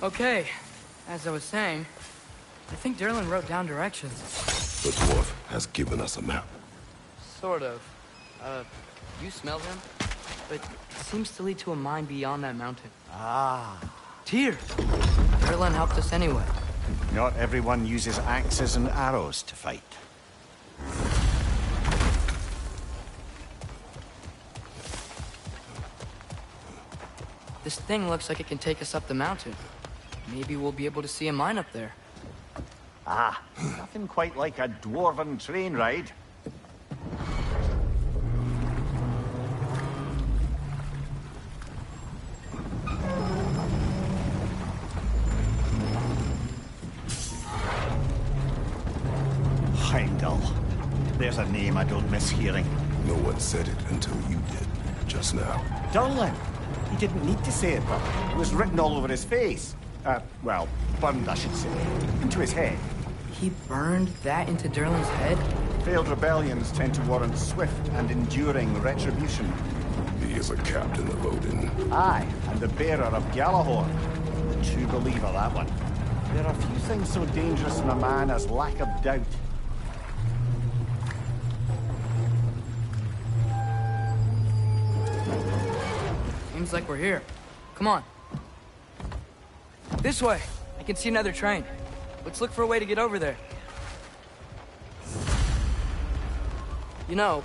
[SPEAKER 1] Okay, as I was saying, I think Derlin wrote down directions.
[SPEAKER 2] The dwarf has given us a map.
[SPEAKER 1] Sort of. You smell him? But it seems to lead to a mine beyond that mountain.
[SPEAKER 3] Ah.
[SPEAKER 1] Tyr! Derlin helped us anyway.
[SPEAKER 3] Not everyone uses axes and arrows to fight.
[SPEAKER 1] This thing looks like it can take us up the mountain. Maybe we'll be able to see a mine up there.
[SPEAKER 3] Ah, nothing quite like a dwarven train ride. Heimdall. There's a name I don't miss hearing.
[SPEAKER 2] No one said it until you did, just now.
[SPEAKER 3] Durlin! He didn't need to say it, but it was written all over his face. Well, burned, I should say. Into his head.
[SPEAKER 1] He burned that into Durlin's head?
[SPEAKER 3] Failed rebellions tend to warrant swift and enduring retribution.
[SPEAKER 2] He is a captain of Odin.
[SPEAKER 3] Aye, and the bearer of Gjallarhorn. The true believer, that one. There are few things so dangerous in a man as lack of doubt.
[SPEAKER 1] Seems like we're here. Come on. This way. I can see another train. Let's look for a way to get over there. You know,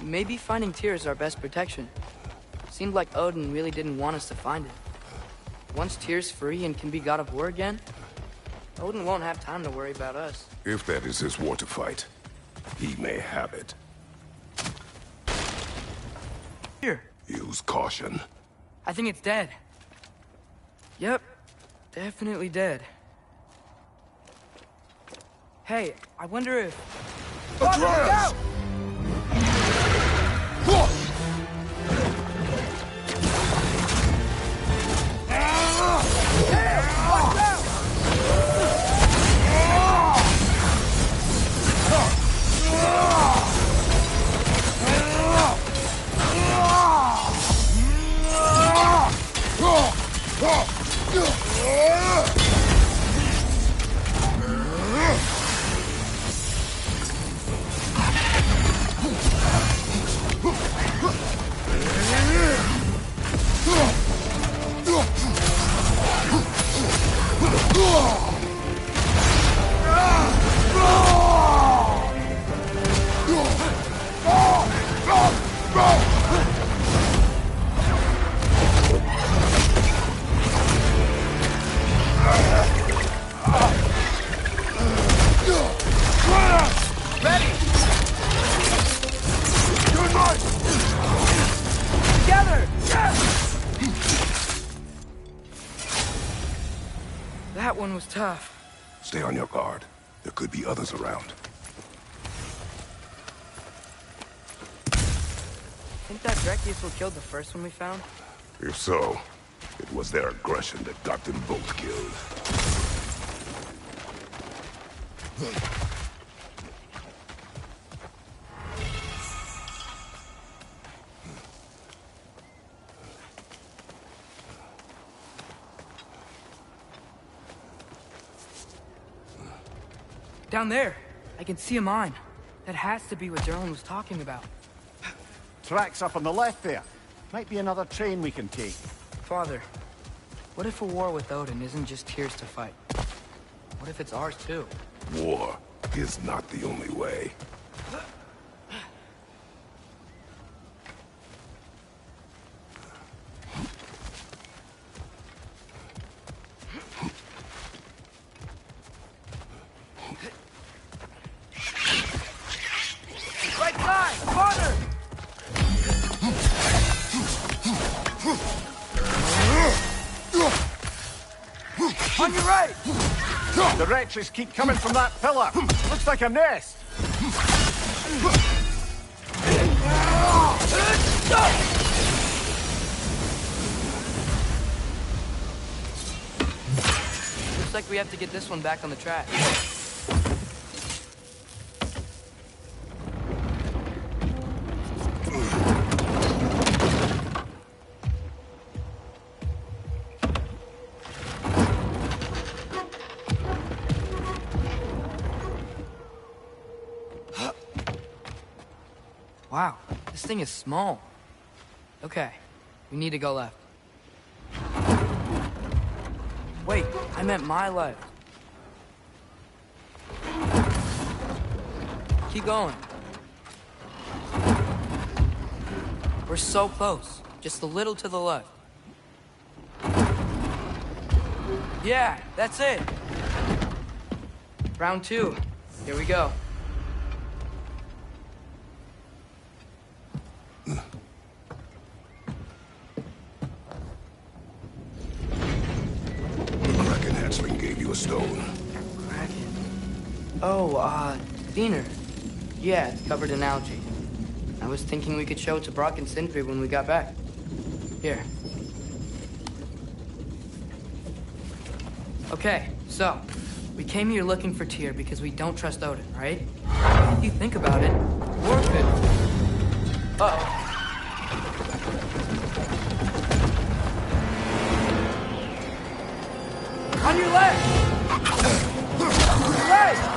[SPEAKER 1] maybe finding Tyr is our best protection. Seemed like Odin really didn't want us to find it. Once Tyr's free and can be god of war again, Odin won't have time to worry about us.
[SPEAKER 2] If that is his war to fight, he may have it.
[SPEAKER 1] Here.
[SPEAKER 2] Use caution.
[SPEAKER 1] I think it's dead. Yep. Definitely dead. Hey, I wonder if...
[SPEAKER 2] Atreus!
[SPEAKER 1] That one was tough.
[SPEAKER 2] Stay on your guard. There could be others around.
[SPEAKER 1] Think that Drekius killed the first one we found?
[SPEAKER 2] If so, it was their aggression that got them both killed.
[SPEAKER 1] Down there, I can see a mine. That has to be what Durlin was talking about.
[SPEAKER 3] Tracks up on the left there. Might be another train we can take.
[SPEAKER 1] Father, what if a war with Odin isn't just Tyr's to fight? What if it's ours too?
[SPEAKER 2] War is not the only way.
[SPEAKER 1] Right side! Father! On your right!
[SPEAKER 3] The wretches keep coming from that pillar. Looks like a nest.
[SPEAKER 1] Looks like we have to get this one back on the track. Wow, this thing is small. Okay, we need to go left. Wait, I meant my left. Keep going. We're so close. Just a little to the left. Yeah, that's it. Round 2. Here we go.
[SPEAKER 2] The Kraken hatchling gave you a stone.
[SPEAKER 1] Kraken. Oh, Diener. Yeah, it's covered in algae. I was thinking we could show it to Brock and Sindri when we got back. Here. Okay, so, we came here looking for Tyr because we don't trust Odin, right? If you think about it, war could... Uh-oh. On your left! Right!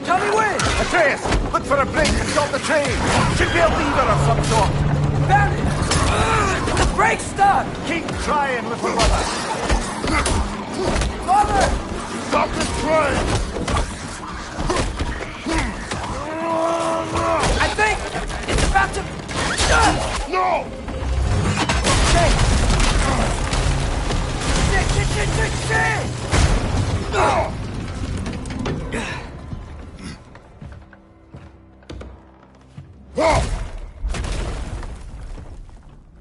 [SPEAKER 1] Tell me when!
[SPEAKER 3] Atreus, look for a break to stop the train. Should be a lever of some sort.
[SPEAKER 1] Found it! The brake's stuck!
[SPEAKER 3] Keep trying, little brother.
[SPEAKER 1] Father!
[SPEAKER 6] Stop the train!
[SPEAKER 1] I think it's about to...
[SPEAKER 6] No!
[SPEAKER 1] Shit!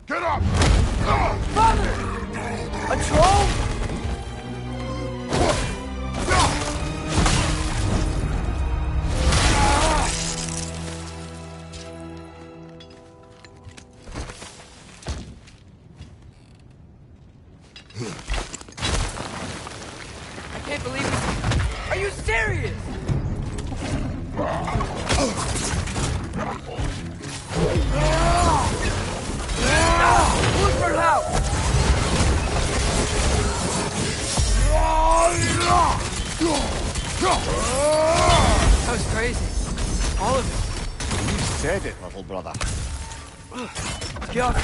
[SPEAKER 6] Get up!
[SPEAKER 1] Father! A troll? I can't believe it. Are you serious? Look for help! That was crazy. All of it.
[SPEAKER 3] You said it, little brother.
[SPEAKER 1] Kyoko.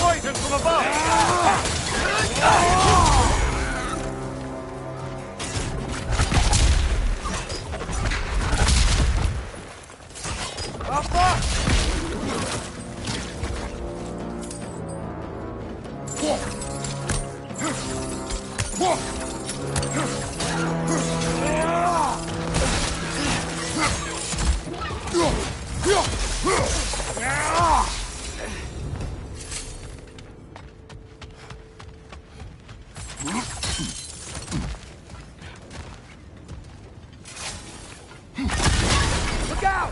[SPEAKER 3] Poison from above!
[SPEAKER 1] Oh, fuck! Look out!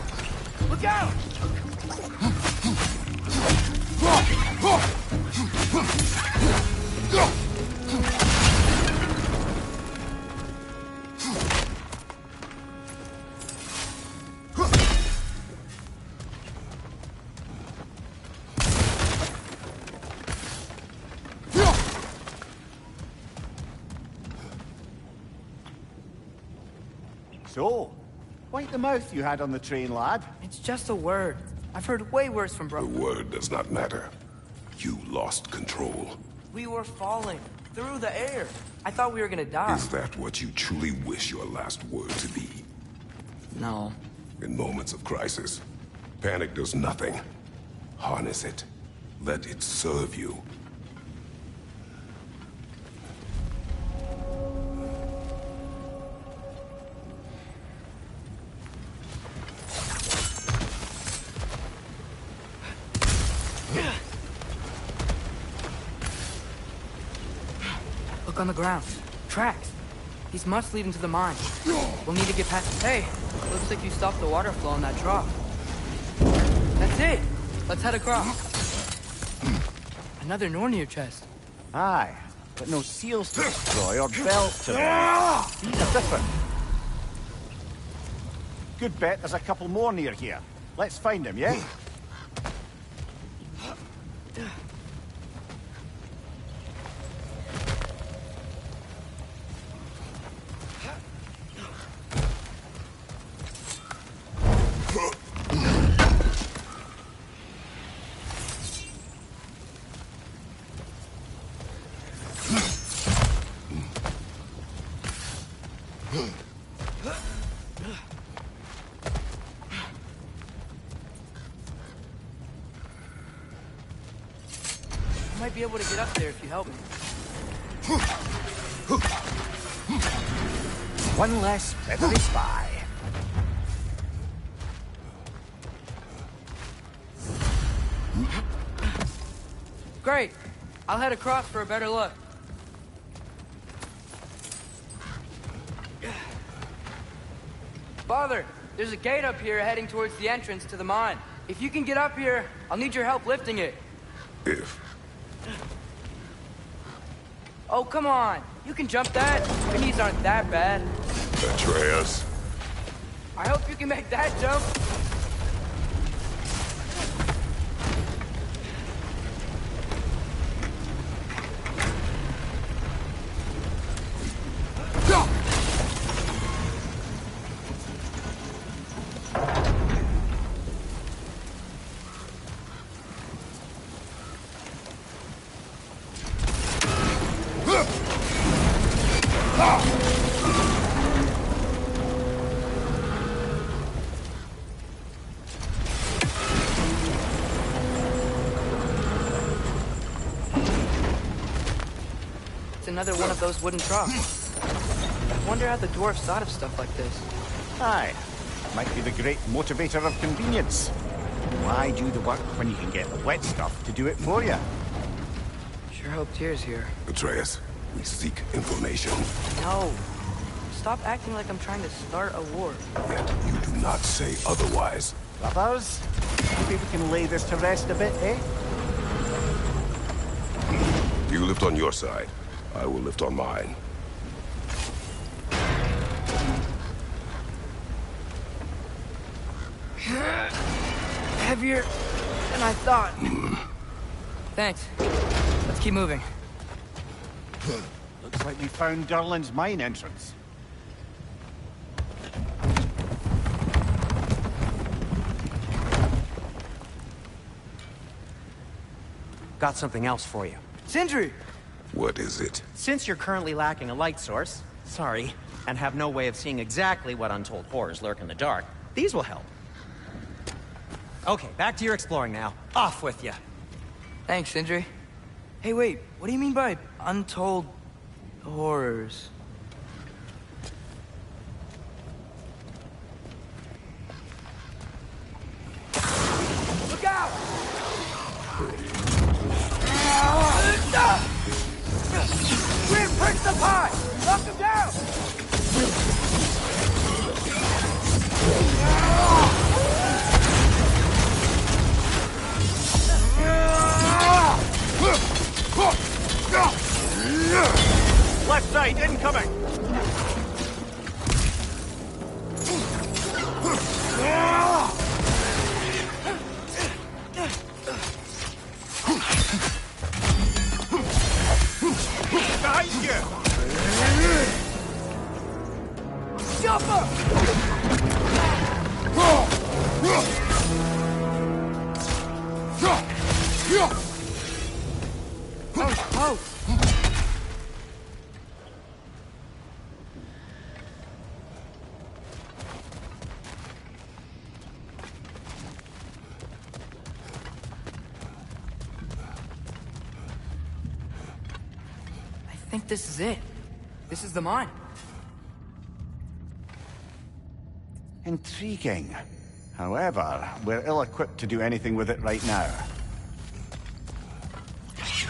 [SPEAKER 1] Look out!
[SPEAKER 3] So, wipe the mouth you had on the train, lad.
[SPEAKER 1] It's just a word. I've heard way worse from
[SPEAKER 2] The
[SPEAKER 1] bro.
[SPEAKER 2] word does not matter. You lost control.
[SPEAKER 1] We were falling through the air. I thought we were gonna die.
[SPEAKER 2] Is that what you truly wish your last word to be?
[SPEAKER 1] No.
[SPEAKER 2] In moments of crisis, panic does nothing. Harness it. Let it serve you.
[SPEAKER 1] Look on the ground. Tracks. These must lead into the mine. We'll need to get past... Hey, looks like you stopped the water flow in that trough. That's it. Let's head across. Another Nornir chest.
[SPEAKER 3] Aye, but no seals to destroy or belts to burn. These are different. Good bet there's a couple more near here. Let's find him, yeah?
[SPEAKER 1] I might be able to get up there if you help me.
[SPEAKER 3] One less feathery spy.
[SPEAKER 1] Great. I'll head across for a better look. Father, there's a gate up here heading towards the entrance to the mine. If you can get up here, I'll need your help lifting it.
[SPEAKER 2] If.
[SPEAKER 1] Oh, come on. You can jump that. My knees aren't that bad.
[SPEAKER 2] Atreus.
[SPEAKER 1] I hope you can make that jump. Another one of those wooden troughs. I wonder how the dwarves thought of stuff like this.
[SPEAKER 3] Aye. Might be the great motivator of convenience. Why do the work when you can get the wet stuff to do it for you?
[SPEAKER 1] Sure hope Tyr's here.
[SPEAKER 2] Atreus, we seek information.
[SPEAKER 1] No. Stop acting like I'm trying to start a war.
[SPEAKER 2] Yet you do not say otherwise.
[SPEAKER 3] Brothers, maybe we can lay this to rest a bit, eh?
[SPEAKER 2] You lift on your side. I will lift on mine.
[SPEAKER 1] Heavier than I thought. Thanks. Let's keep moving.
[SPEAKER 3] Looks like we found Durlin's mine entrance.
[SPEAKER 4] Got something else for you.
[SPEAKER 1] Sindri!
[SPEAKER 2] What is it?
[SPEAKER 4] Since you're currently lacking a light source, sorry, and have no way of seeing exactly what untold horrors lurk in the dark, these will help. Okay, back to your exploring now. Off with you.
[SPEAKER 1] Thanks, Sindri. Hey, wait. What do you mean by untold horrors? Look out! Weird pricks up high! Knock him down!
[SPEAKER 3] Left side, incoming! Behind you!
[SPEAKER 1] Jumper! Oh! I think this is it. This is the mine.
[SPEAKER 3] Intriguing. However, we're ill-equipped to do anything with it right now.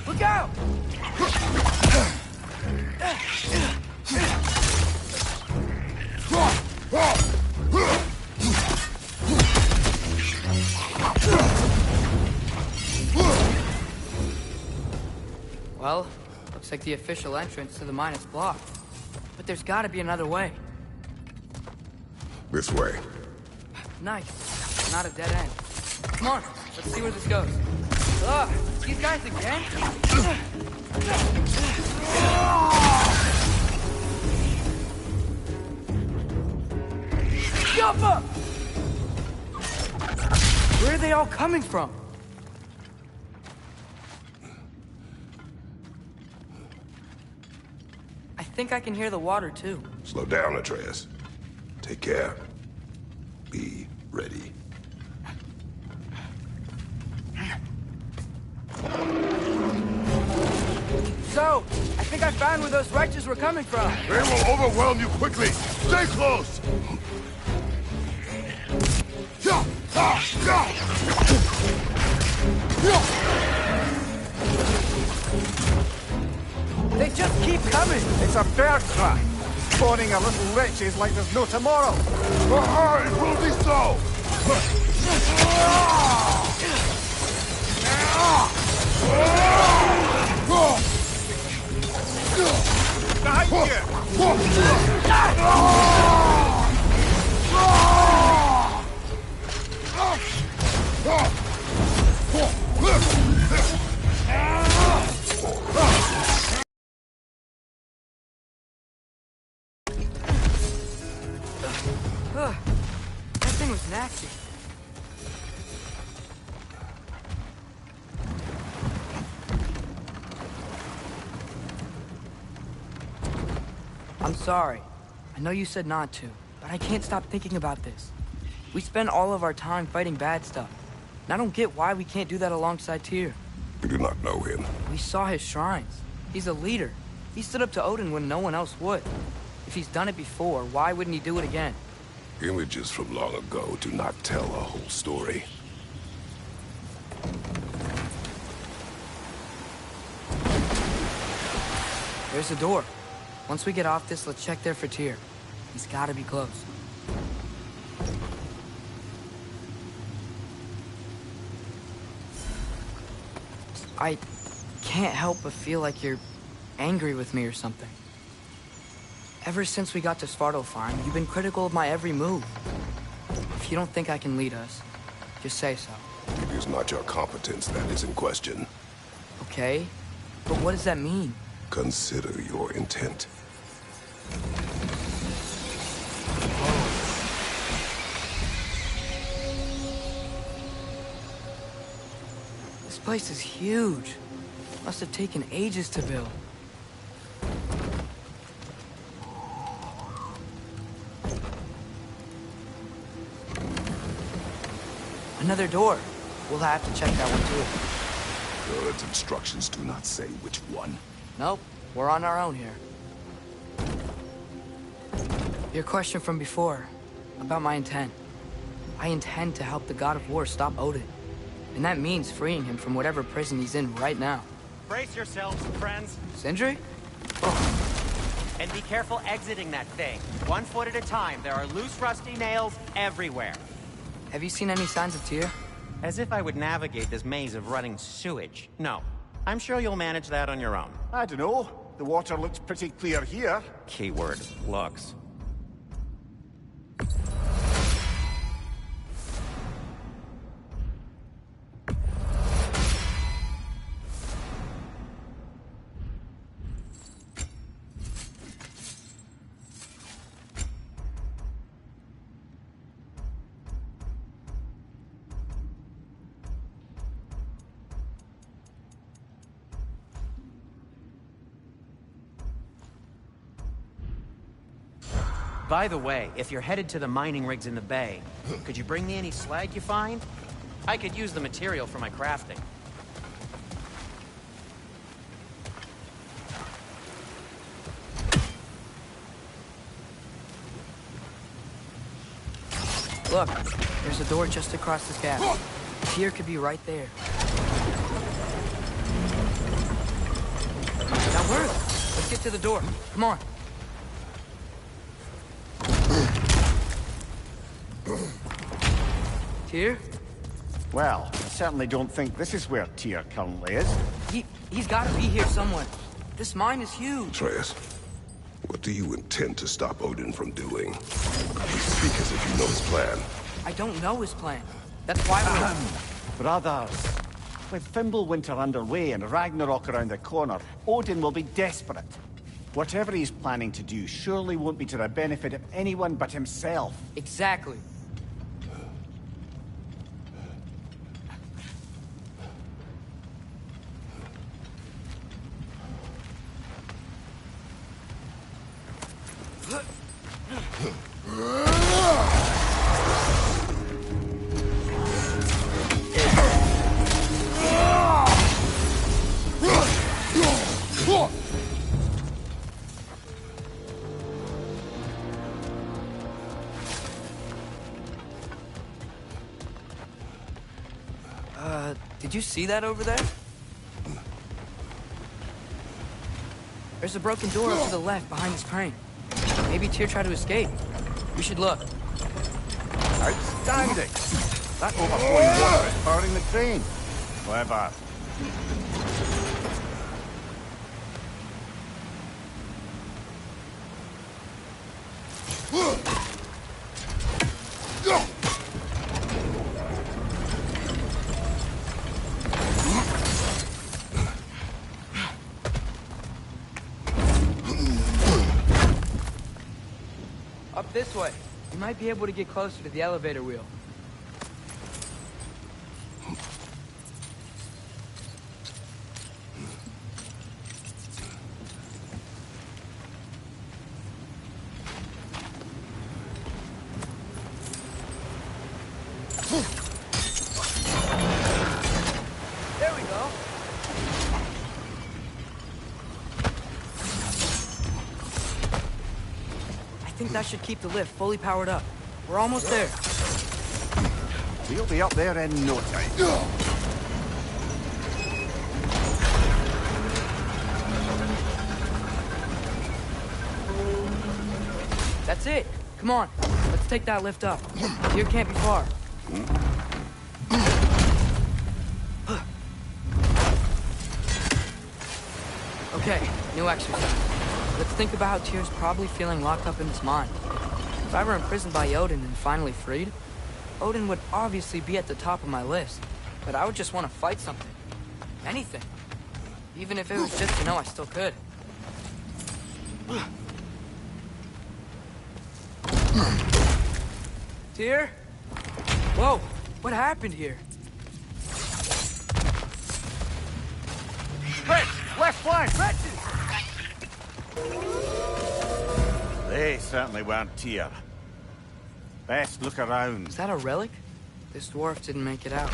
[SPEAKER 1] Look out! Well, looks like the official entrance to the mine is blocked. But there's gotta be another way.
[SPEAKER 2] This way.
[SPEAKER 1] Nice. Not a dead end. Come on, let's see where this goes. Ugh, these guys again? Jump up! Where are they all coming from? I think I can hear the water, too.
[SPEAKER 2] Slow down, Atreus. Take care. Be ready.
[SPEAKER 1] So, I think I found where those wretches were coming from.
[SPEAKER 2] They will overwhelm you quickly. Stay close!
[SPEAKER 1] They just keep coming.
[SPEAKER 3] It's a bird trap. Spawning a little wretches like there's no tomorrow.
[SPEAKER 2] It will be so!
[SPEAKER 3] Behind you!
[SPEAKER 1] That thing was nasty. I'm sorry. I know you said not to, but I can't stop thinking about this. We spend all of our time fighting bad stuff, and I don't get why we can't do that alongside Tyr.
[SPEAKER 2] We do not know him.
[SPEAKER 1] We saw his shrines. He's a leader. He stood up to Odin when no one else would. If he's done it before, why wouldn't he do it again?
[SPEAKER 2] Images from long ago do not tell a whole story.
[SPEAKER 1] There's the door. Once we get off this, let's check there for Tyr. He's gotta be close. I can't help but feel like you're angry with me or something. Ever since we got to Svartalfheim, you've been critical of my every move. If you don't think I can lead us, just say so.
[SPEAKER 2] It is not your competence that is in question.
[SPEAKER 1] Okay? But what does that mean?
[SPEAKER 2] Consider your intent.
[SPEAKER 1] This place is huge. Must have taken ages to build. Another door. We'll have to check that one too.
[SPEAKER 2] God's instructions do not say which one.
[SPEAKER 1] Nope, we're on our own here. Your question from before, about my intent. I intend to help the God of War stop Odin. And that means freeing him from whatever prison he's in right now.
[SPEAKER 4] Brace yourselves, friends.
[SPEAKER 1] Sindri?
[SPEAKER 4] And be careful exiting that thing. 1 foot at a time. There are loose, rusty nails everywhere.
[SPEAKER 1] Have you seen any signs of Tyr?
[SPEAKER 4] As if I would navigate this maze of running sewage. No. I'm sure you'll manage that on your own.
[SPEAKER 3] I don't know. The water looks pretty clear here.
[SPEAKER 4] Keyword, looks. By the way, if you're headed to the mining rigs in the bay, could you bring me any slag you find? I could use the material for my crafting.
[SPEAKER 1] Look, there's a door just across this gap. Tyr could be right there. That works. Let's get to the door. Come on. Tyr?
[SPEAKER 3] Well, I certainly don't think this is where Tyr currently is.
[SPEAKER 1] He's gotta be here somewhere. This mine is huge.
[SPEAKER 2] Atreus, what do you intend to stop Odin from doing? You speak as if you know his plan.
[SPEAKER 1] I don't know his plan. That's why
[SPEAKER 3] Brothers, with Fimbulwinter underway and Ragnarok around the corner, Odin will be desperate. Whatever he's planning to do surely won't be to the benefit of anyone but himself.
[SPEAKER 1] Exactly. Did you see that over there? There's a broken door up to the left behind this crane. Maybe Tyr tried to escape. We should look.
[SPEAKER 3] Outstanding! That overflowing water is powering the crane. Clever.
[SPEAKER 1] Up this way. You might be able to get closer to the elevator wheel. There we go. I think that should keep the lift fully powered up. We're almost there.
[SPEAKER 3] We'll be up there in no time.
[SPEAKER 1] That's it. Come on. Let's take that lift up. Here can't be far. Okay, new exercise. Let's think about how Tyr's probably feeling locked up in his mind. If I were imprisoned by Odin and finally freed, Odin would obviously be at the top of my list. But I would just want to fight something. Anything. Even if it was just to know I still could. Tyr? Whoa, what happened here?
[SPEAKER 3] Quick! Left flank! They certainly weren't Tyr. Best look around.
[SPEAKER 1] Is that a relic? This dwarf didn't make it out.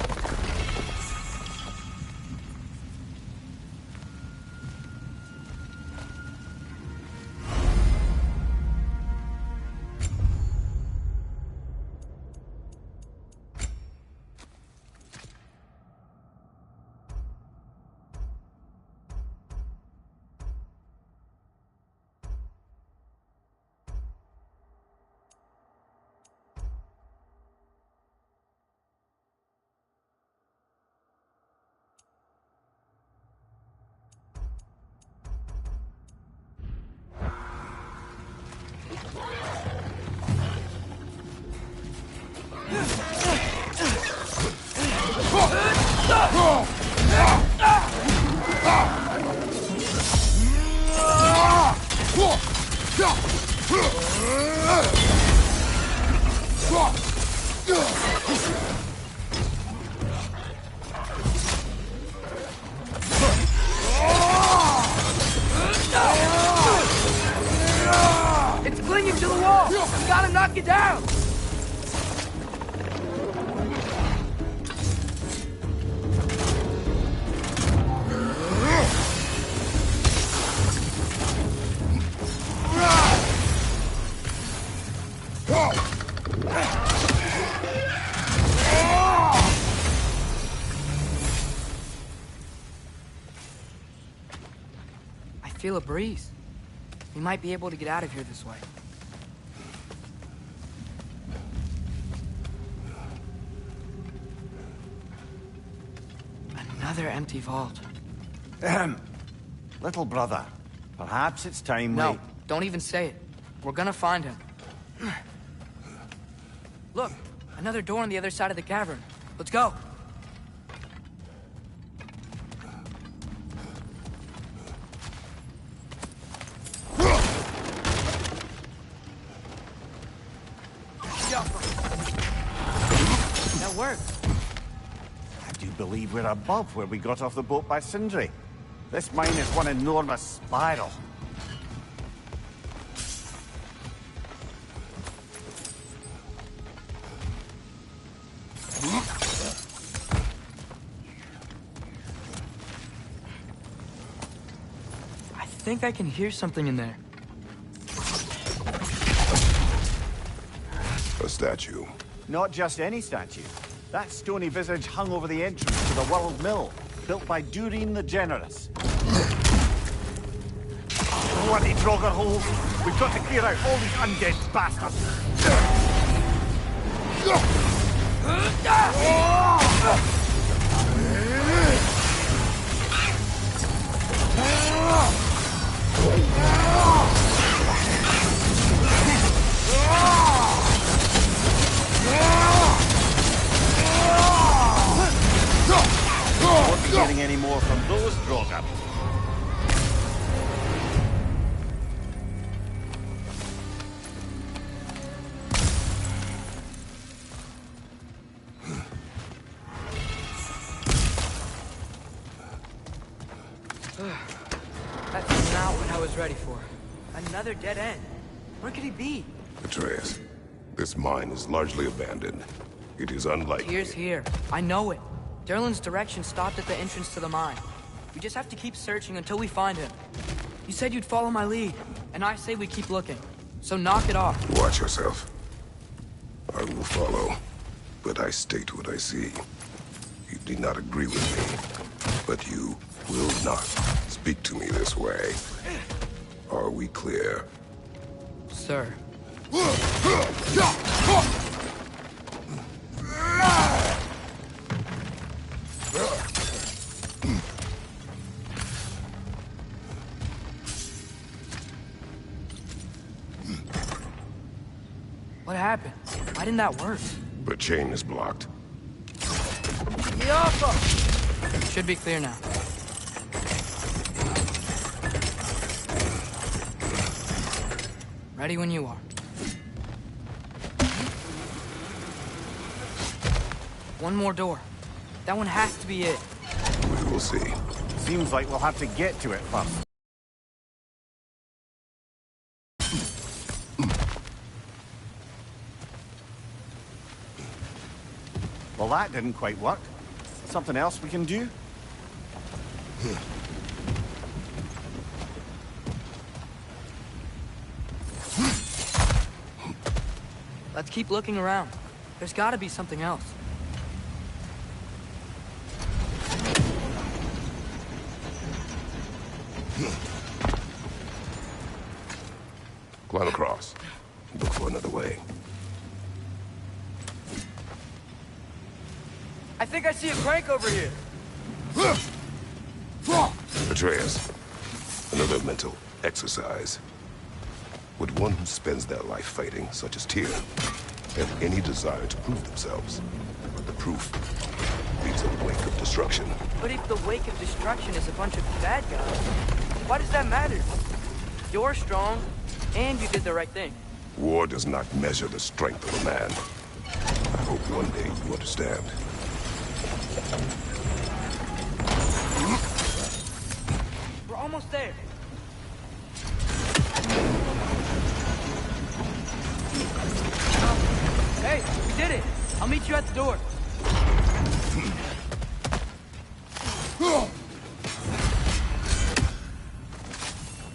[SPEAKER 1] It's clinging to the wall! We gotta knock it down! I feel a breeze. We might be able to get out of here this way. Another empty vault.
[SPEAKER 3] Little brother, perhaps it's time
[SPEAKER 1] No, don't even say it. We're gonna find him. Look, Another door on the other side of the cavern. Let's go. That worked.
[SPEAKER 3] I do believe we're above where we got off the boat by Sindri. This mine is one enormous spiral.
[SPEAKER 1] I think I can hear something in there.
[SPEAKER 2] A statue.
[SPEAKER 3] Not just any statue. That stony visage hung over the entrance to the World Mill, built by Durin the Generous. Bloody Draugr hole! We've got to clear out all these undead bastards! Won't be getting any more from those Draugr.
[SPEAKER 1] That's not what I was ready for. Another dead end. Where could he be?
[SPEAKER 2] Atreus, this mine is largely abandoned. It is unlikely.
[SPEAKER 1] Tyr's here. I know it. Derlin's direction stopped at the entrance to the mine. We just have to keep searching until we find him. You said you'd follow my lead, and I say we keep looking. So knock it off.
[SPEAKER 2] Watch yourself. I will follow, but I state what I see. You do not agree with me, but you will not speak to me this way. Are we clear?
[SPEAKER 1] Sir. What happened? Why didn't that work?
[SPEAKER 2] The chain is blocked.
[SPEAKER 1] Should be clear now. Ready when you are. One more door. That one has to be it.
[SPEAKER 2] We will see.
[SPEAKER 3] Seems like we'll have to get to it first. Well, that didn't quite work. Something else we can do?
[SPEAKER 1] Let's keep looking around. There's gotta be something else.
[SPEAKER 2] Climb across. Look for another way.
[SPEAKER 1] I think I see a crank over here.
[SPEAKER 2] Atreus, another mental exercise. Would one who spends their life fighting, such as Tyr, have any desire to prove themselves? But the proof leaves a wake of destruction.
[SPEAKER 1] But if the wake of destruction is a bunch of bad guys, why does that matter? You're strong, and you did the right thing.
[SPEAKER 2] War does not measure the strength of a man. I hope one day you understand.
[SPEAKER 1] We're almost there. Hey, we did it! I'll meet you at the door.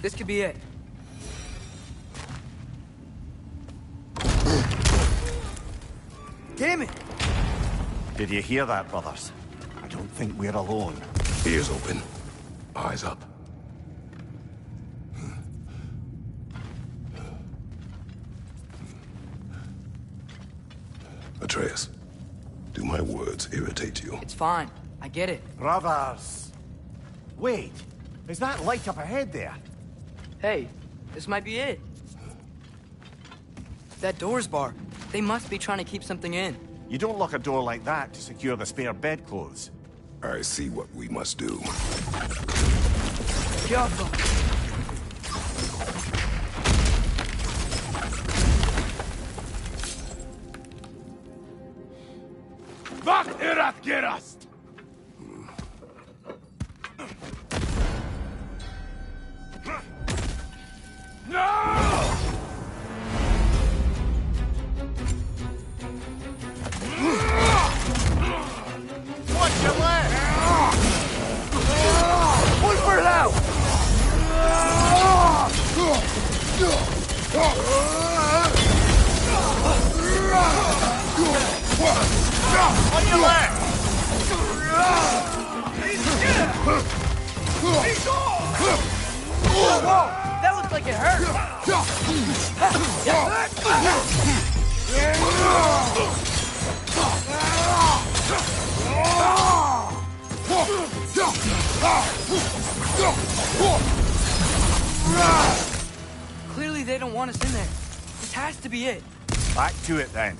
[SPEAKER 1] This could be it. Damn it!
[SPEAKER 3] Did you hear that, brothers? I don't think we're alone.
[SPEAKER 2] Ears open. Eyes up. Atreus, do my words irritate you?
[SPEAKER 1] It's fine. I get it.
[SPEAKER 3] Brothers! Wait, is that light up ahead there?
[SPEAKER 1] Hey, this might be it. That door's barred. They must be trying to keep something in.
[SPEAKER 3] You don't lock a door like that to secure the spare bedclothes.
[SPEAKER 2] I see what we must do.
[SPEAKER 1] Careful.
[SPEAKER 5] Vak irat gerast! No!
[SPEAKER 3] Watch your left!
[SPEAKER 1] One for it out!
[SPEAKER 3] On your left!
[SPEAKER 1] Whoa! That looks like it hurt! Clearly they don't want us in there. This has to be it.
[SPEAKER 3] Back to it then.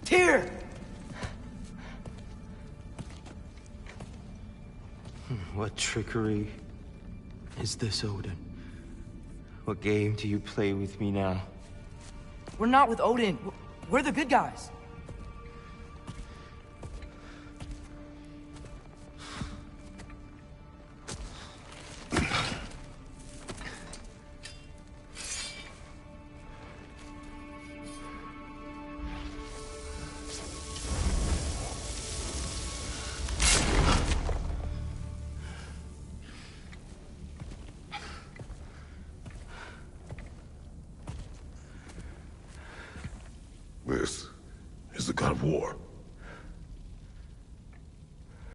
[SPEAKER 1] Tyr!
[SPEAKER 9] What trickery is this, Odin? What game do you play with me now?
[SPEAKER 1] We're not with Odin. We're the good guys.
[SPEAKER 2] This is the god of war.